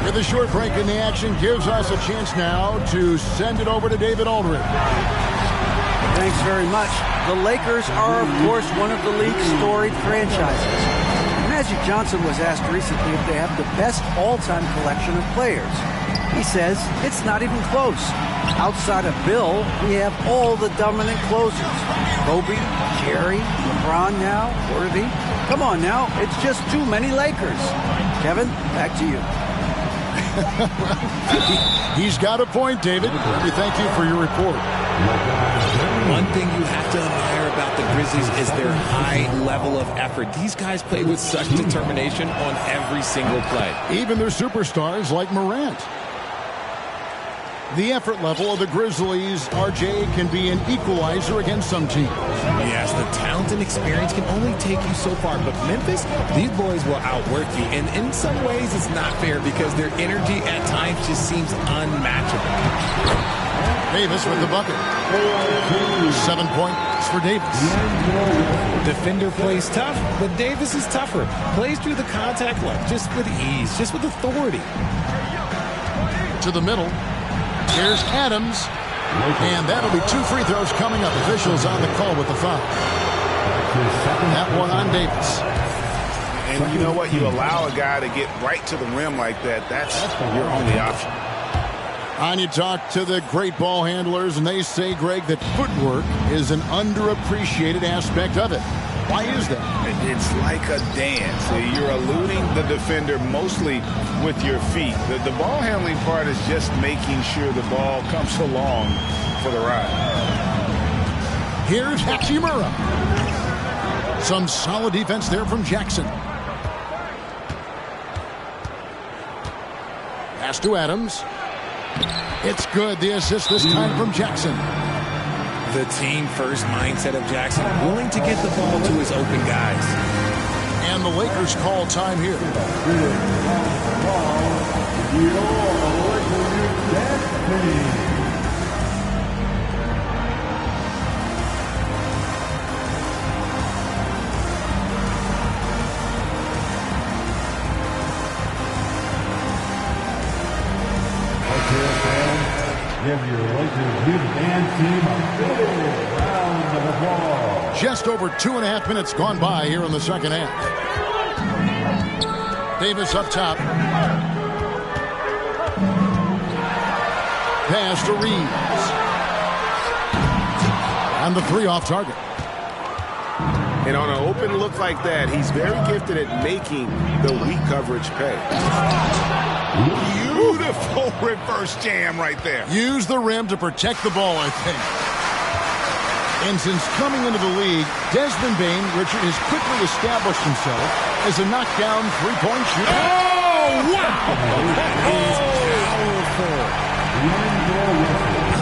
With a short break in the action, gives us a chance now to send it over to David Aldridge. Thank Thanks very much. The Lakers are, of course, one of the league's storied franchises. Magic Johnson was asked recently if they have the best all-time collection of players. He says it's not even close. Outside of Bill, we have all the dominant closers. Kobe, Jerry, LeBron now, Worthy. Come on now, it's just too many Lakers. Kevin, back to you. He's got a point, David. We thank you for your report. One thing you have to admire about the Grizzlies is their high level of effort. These guys play with such determination on every single play. Even their superstars like Morant. The effort level of the Grizzlies, RJ, can be an equalizer against some teams. Yes, the talent and experience can only take you so far, but Memphis, these boys will outwork you, and in some ways it's not fair because their energy at times just seems unmatchable. Davis with the bucket. 7 points for Davis. Defender plays tough, but Davis is tougher. Plays through the contact line just with ease, just with authority. To the middle. Here's Adams, and that'll be 2 free throws coming up. Officials on the call with the foul. That one on Davis. And you know what? You allow a guy to get right to the rim like that. That's your only option. And you talk to the great ball handlers, and they say, Greg, that footwork is an underappreciated aspect of it. Why is that? It's like a dance. You're eluding the defender mostly with your feet. The ball handling part is just making sure the ball comes along for the ride. Here's Hachimura. Some solid defense there from Jackson. Pass to Adams. It's good. The assist this time from Jackson. The team-first mindset of Jackson, willing to get the ball to his open guys. And the Lakers call time here. Give your Lakers big band team a big round of applause. Just over 2.5 minutes gone by here in the second half. Davis up top. Pass to Reeves. And the 3 off target. And on an open look like that, he's very gifted at making the weak coverage pay. Beautiful reverse jam right there. Use the rim to protect the ball, I think. And since coming into the league, Desmond Bane, Richard, has quickly established himself as a knockdown three-point shooter. Oh, wow! That is powerful.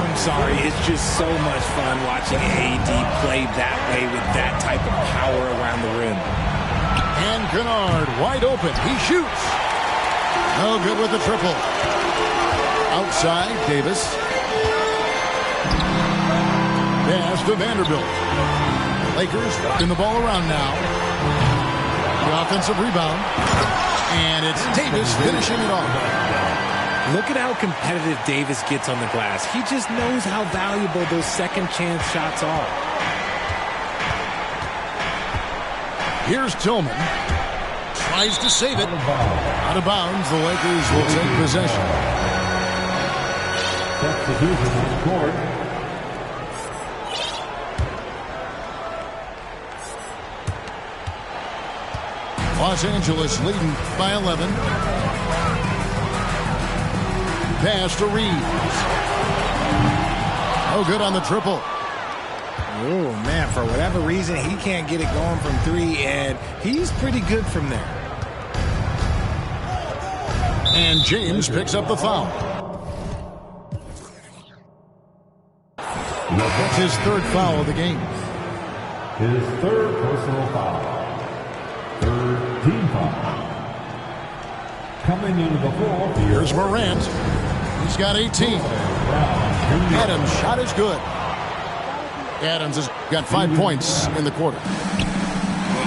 I'm sorry, it's just so much fun watching AD play that way with that type of power around the rim. And Kennard wide open. He shoots. No good with the triple. Outside, Davis. Pass to Vanderbilt. Lakers in the ball around now. The offensive rebound. And it's Davis finishing it off. Look at how competitive Davis gets on the glass. He just knows how valuable those second chance shots are. Here's Tillman. Tries to save it. Out of bounds, the Lakers will take possession. Substitution on the court. Los Angeles leading by 11. Pass to Reeves. Oh, good on the triple. Oh, man, for whatever reason, he can't get it going from 3, and he's pretty good from there. And James picks up the foul. That's his 3rd foul of the game. His 3rd personal foul. 3rd team foul. Coming into the fourth. Here's Morant. He's got 18. Adams' shot is good. Adams has got 5 points in the quarter.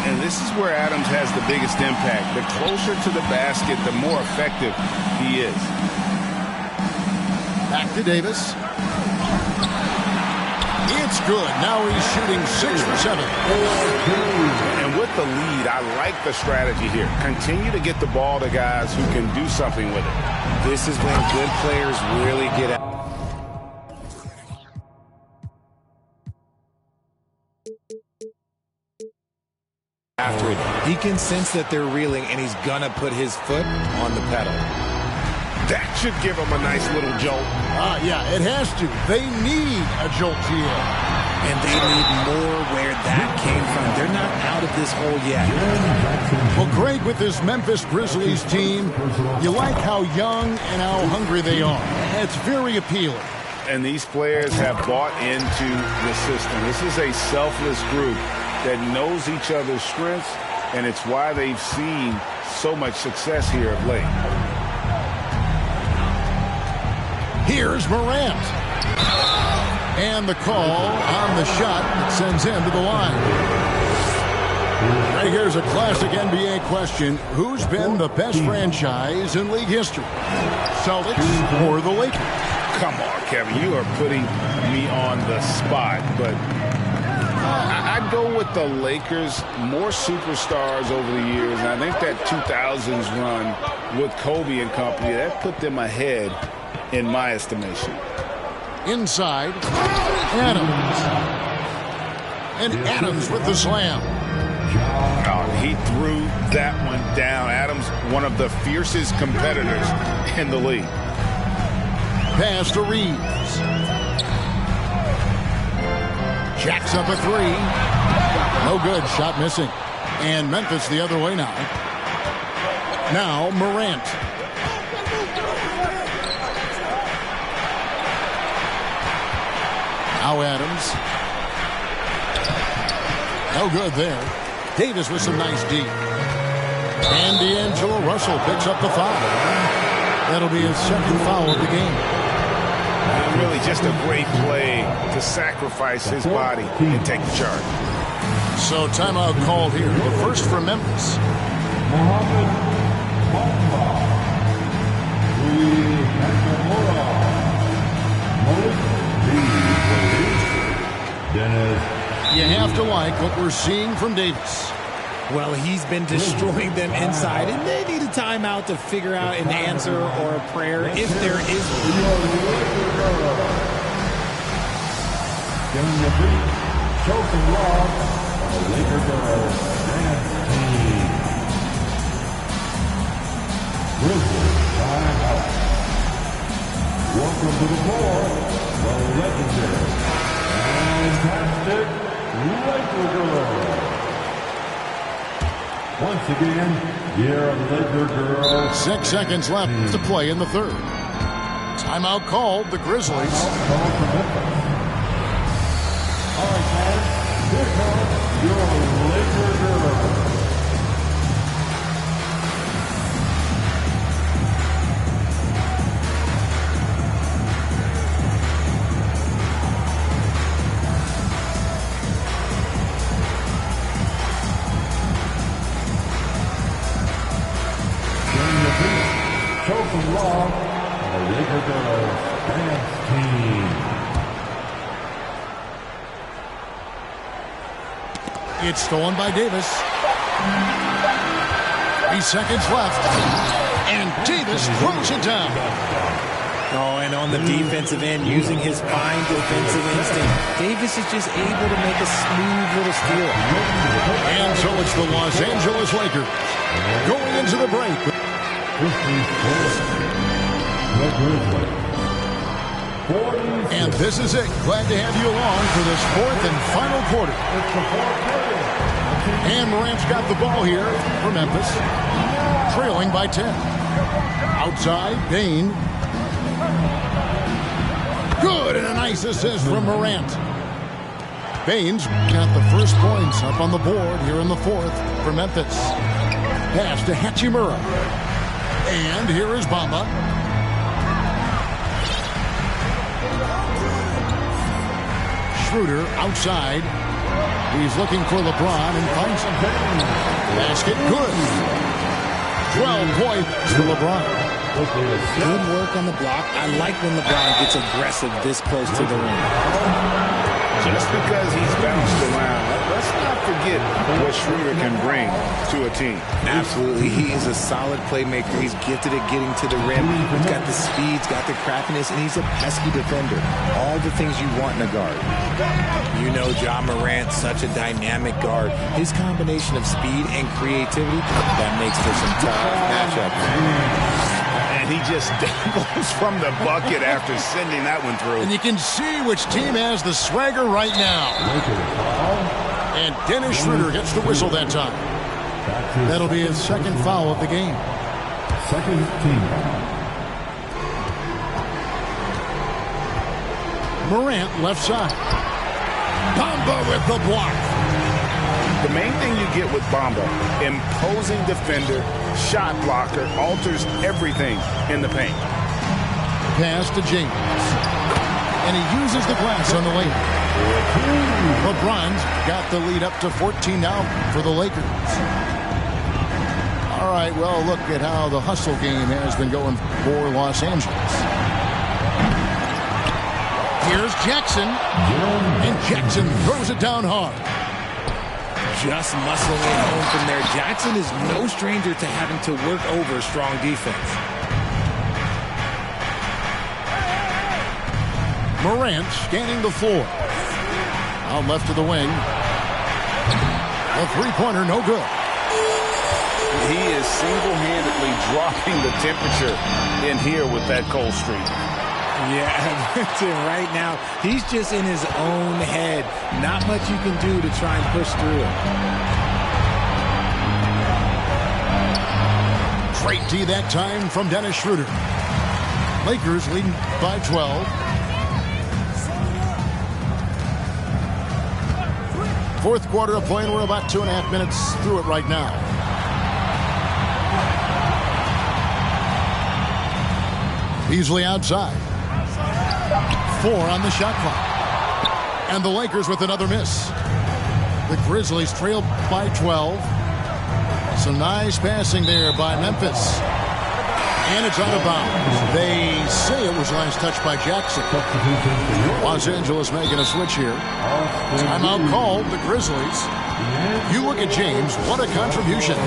And this is where Adams has the biggest impact. The closer to the basket, the more effective he is. Back to Davis. It's good. Now he's shooting 6 for 7. And with the lead, I like the strategy here. Continue to get the ball to guys who can do something with it. This is when good players really get out. After it, he can sense that they're reeling, and he's gonna put his foot on the pedal. That should give him a nice little jolt. Yeah, it has to. They need a jolt here. And they need more where that came from. They're not out of this hole yet. Well, Greg, with this Memphis Grizzlies team, you like how young and how hungry they are. It's very appealing. And these players have bought into the system. This is a selfless group that knows each other's strengths, and it's why they've seen so much success here of late. Here's Morant. And the call on the shot that sends him to the line. Right, here's a classic NBA question. Who's been the best franchise in league history? Celtics or the Lakers? Come on, Kevin. You are putting me on the spot, but I'd go with the Lakers. More superstars over the years, and I think that 2000s run with Kobe and company, that put them ahead in my estimation. Inside, Adams. And Adams with the slam. Oh, he threw that one down. Adams, one of the fiercest competitors in the league. Pass to Reeves. Jacks up a 3. No good. Shot missing. And Memphis the other way now. Now Morant. Now Adams. No good there. Davis with some nice D. And D'Angelo Russell picks up the foul. That'll be his second foul of the game. And really just a great play to sacrifice his body and take the charge. So timeout called here. The first for Memphis. You have to like what we're seeing from Davis. Well, he's been destroying them inside, and they need a timeout to figure out an answer or a prayer if there is one. Giving the beat, show some love, the Laker girls dance team. Grizzlies time out. Welcome to the floor, the legendary, fantastic Laker girls. Once again, your Laker girls. 6 seconds left to play in the third. Timeout called, the Grizzlies. All right, man, here comes your Laker girls. Show some love to the Laker girls dance team. It's stolen by Davis. 3 seconds left. And Davis throws it down. Oh, and on the defensive end, using his fine defensive instinct, Davis is just able to make a smooth little steal. And so it's the Los Angeles Lakers going into the break. And this is it. Glad to have you along for this fourth and final quarter. And Morant's got the ball here for Memphis, trailing by 10. Outside, Bain. Good, and a nice assist from Morant. Bain's got the first points up on the board here in the fourth for Memphis. Pass to Hachimura. And here is Bamba. Schroeder outside. He's looking for LeBron and finds him. Basket good. 12 points for LeBron. Good work on the block. I like when LeBron gets aggressive this close to the rim. just because he's bounced around, let's not forget what Schroeder can bring to a team. Absolutely. He is a solid playmaker. He's gifted at getting to the rim. He's got the speed, he's got the craftiness, and he's a pesky defender. All the things you want in a guard. You know Ja Morant, such a dynamic guard. His combination of speed and creativity, that makes for some tough matchups. And he just dangles from the bucket after sending that one through. And you can see which team has the swagger right now. And Dennis Schroeder gets the whistle that time. That'll be his second foul of the game. Second team. Morant left side. Bamba with the block. The main thing you get with Bamba, imposing defender, shot blocker, alters everything in the paint. Pass to James. And he uses the glass on the lane. LeBron's got the lead up to 14 now for the Lakers. All right, well, look at how the hustle game has been going for Los Angeles. Here's Jackson. And Jackson throws it down hard. Just muscling it home from there. Jackson is no stranger to having to work over strong defense. Morant scanning the floor. Out left to the wing. A three-pointer, no good. He is single-handedly dropping the temperature in here with that cold streak. Yeah, right now, he's just in his own head. Not much you can do to try and push through it. Great D that time from Dennis Schroeder. Lakers leading by 12. Fourth quarter of play, and we're about 2.5 minutes through it right now. Beasley outside. 4 on the shot clock. And the Lakers with another miss. The Grizzlies trail by 12. Some nice passing there by Memphis. And it's out of bounds. They say it was last touched by Jackson. Los Angeles making a switch here. Timeout called, the Grizzlies. You look at James, what a contribution.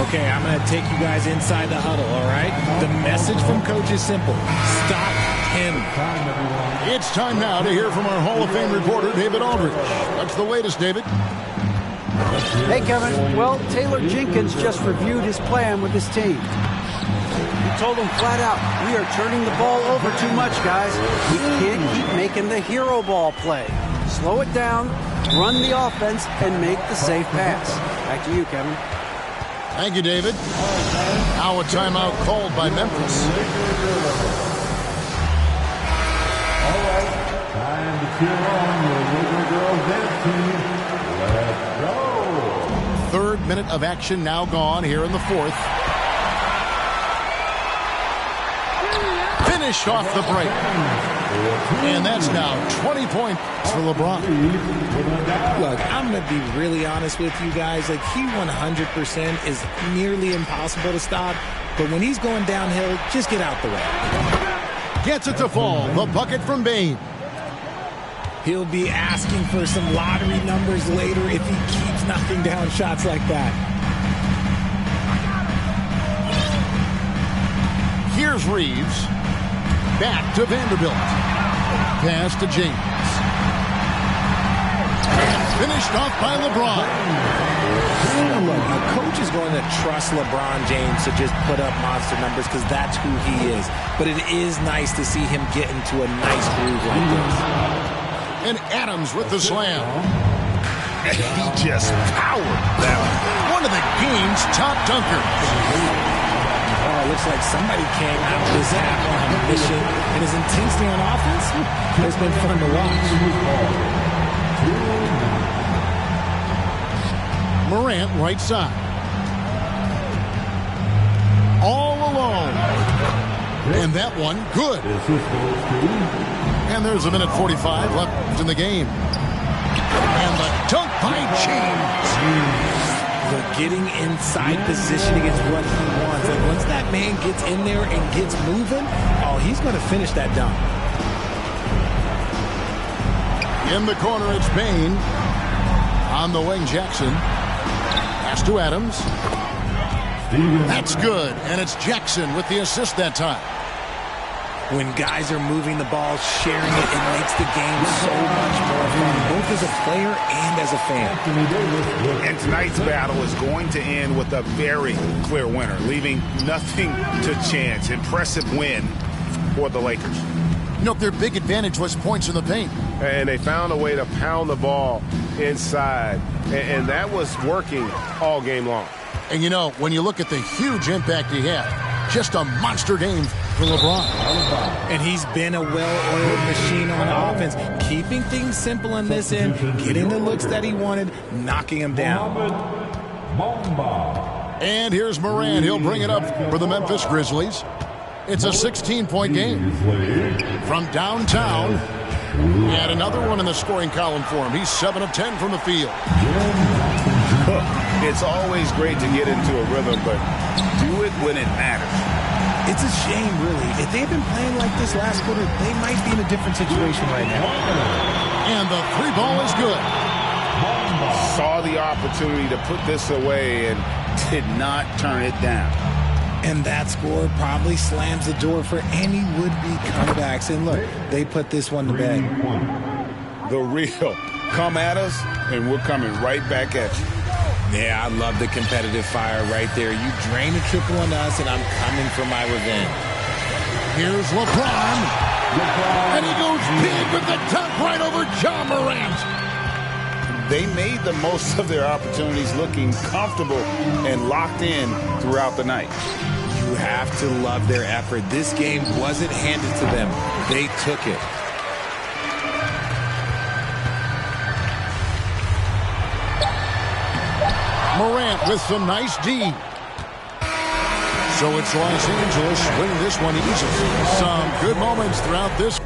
Okay, I'm going to take you guys inside the huddle, all right? The message from Coach is simple. Stop him. It's time now to hear from our Hall of Fame reporter, David Aldridge. What's the latest, David? Hey, Kevin. Well, Taylor Jenkins just reviewed his plan with his team. He told them flat out, we are turning the ball over too much, guys. We can't keep making the hero ball play. Slow it down, run the offense, and make the safe pass. Back to you, Kevin. Thank you, David. Now a timeout called by Memphis. All right, time to cheer on your Laker girls dance team. Let's go. Third minute of action now gone here in the fourth. Finished off the break. And that's now 20 points for LeBron. Look, I'm going to be really honest with you guys. Like, he 100% is nearly impossible to stop. But when he's going downhill, just get out the way. Gets it to fall. The bucket from Bane. He'll be asking for some lottery numbers later if he keeps knocking down shots like that. Here's Reeves. Back to Vanderbilt. Pass to James. And finished off by LeBron. Look, a coach is going to trust LeBron James to just put up monster numbers because that's who he is. But it is nice to see him get into a nice groove like this. And Adams with the slam. He just powered that one of the game's top dunkers. Oh, it looks like somebody came out of this half on a mission. And his intensity on offense has been fun to watch. Morant right side. All alone. And that one, good. And there's a minute 45 left in the game. And the dunk by James. Look, getting inside position against what he wants. And once that man gets in there and gets moving, oh, he's going to finish that dunk. In the corner, it's Bain. On the wing, Jackson. Pass to Adams. That's good, and it's Jackson with the assist that time. When guys are moving the ball, sharing it makes the game so much more fun, both as a player and as a fan. And tonight's battle is going to end with a very clear winner, leaving nothing to chance. Impressive win for the Lakers. You know, their big advantage was points in the paint. And they found a way to pound the ball inside. And that was working all game long. And, you know, when you look at the huge impact he had, just a monster game for LeBron. And he's been a well-oiled machine on offense, keeping things simple on this end, getting the looks that he wanted, knocking them down. And here's Morant. He'll bring it up for the Memphis Grizzlies. It's a 16-point game. From downtown, and another one in the scoring column for him. He's 7 of 10 from the field. It's always great to get into a rhythm, but do it when it matters. It's a shame, really. If they had been playing like this last quarter, they might be in a different situation right now. And the three ball is good. Saw the opportunity to put this away and did not turn it down. And that score probably slams the door for any would-be comebacks. And look, they put this one to bed. The real. Come at us, and we're coming right back at you. Yeah, I love the competitive fire right there. You drain a triple on us, and I'm coming for my revenge. Here's LeBron. And he goes big with the dunk right over John Morant. They made the most of their opportunities, looking comfortable and locked in throughout the night. You have to love their effort. This game wasn't handed to them. They took it. Morant with some nice D. So it's Los Angeles winning this one easily. Some good moments throughout this.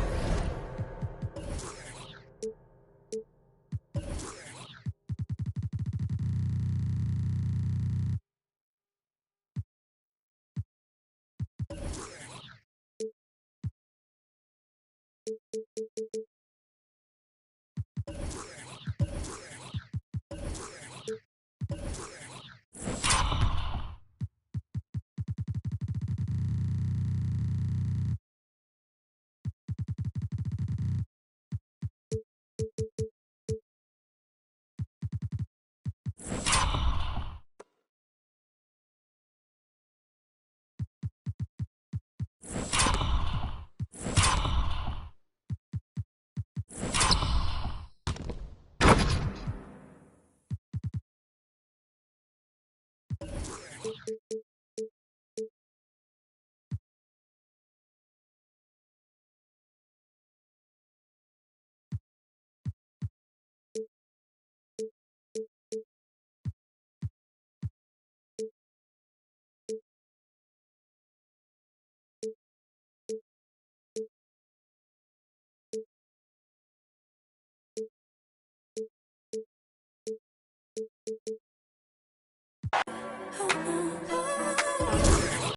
Oh,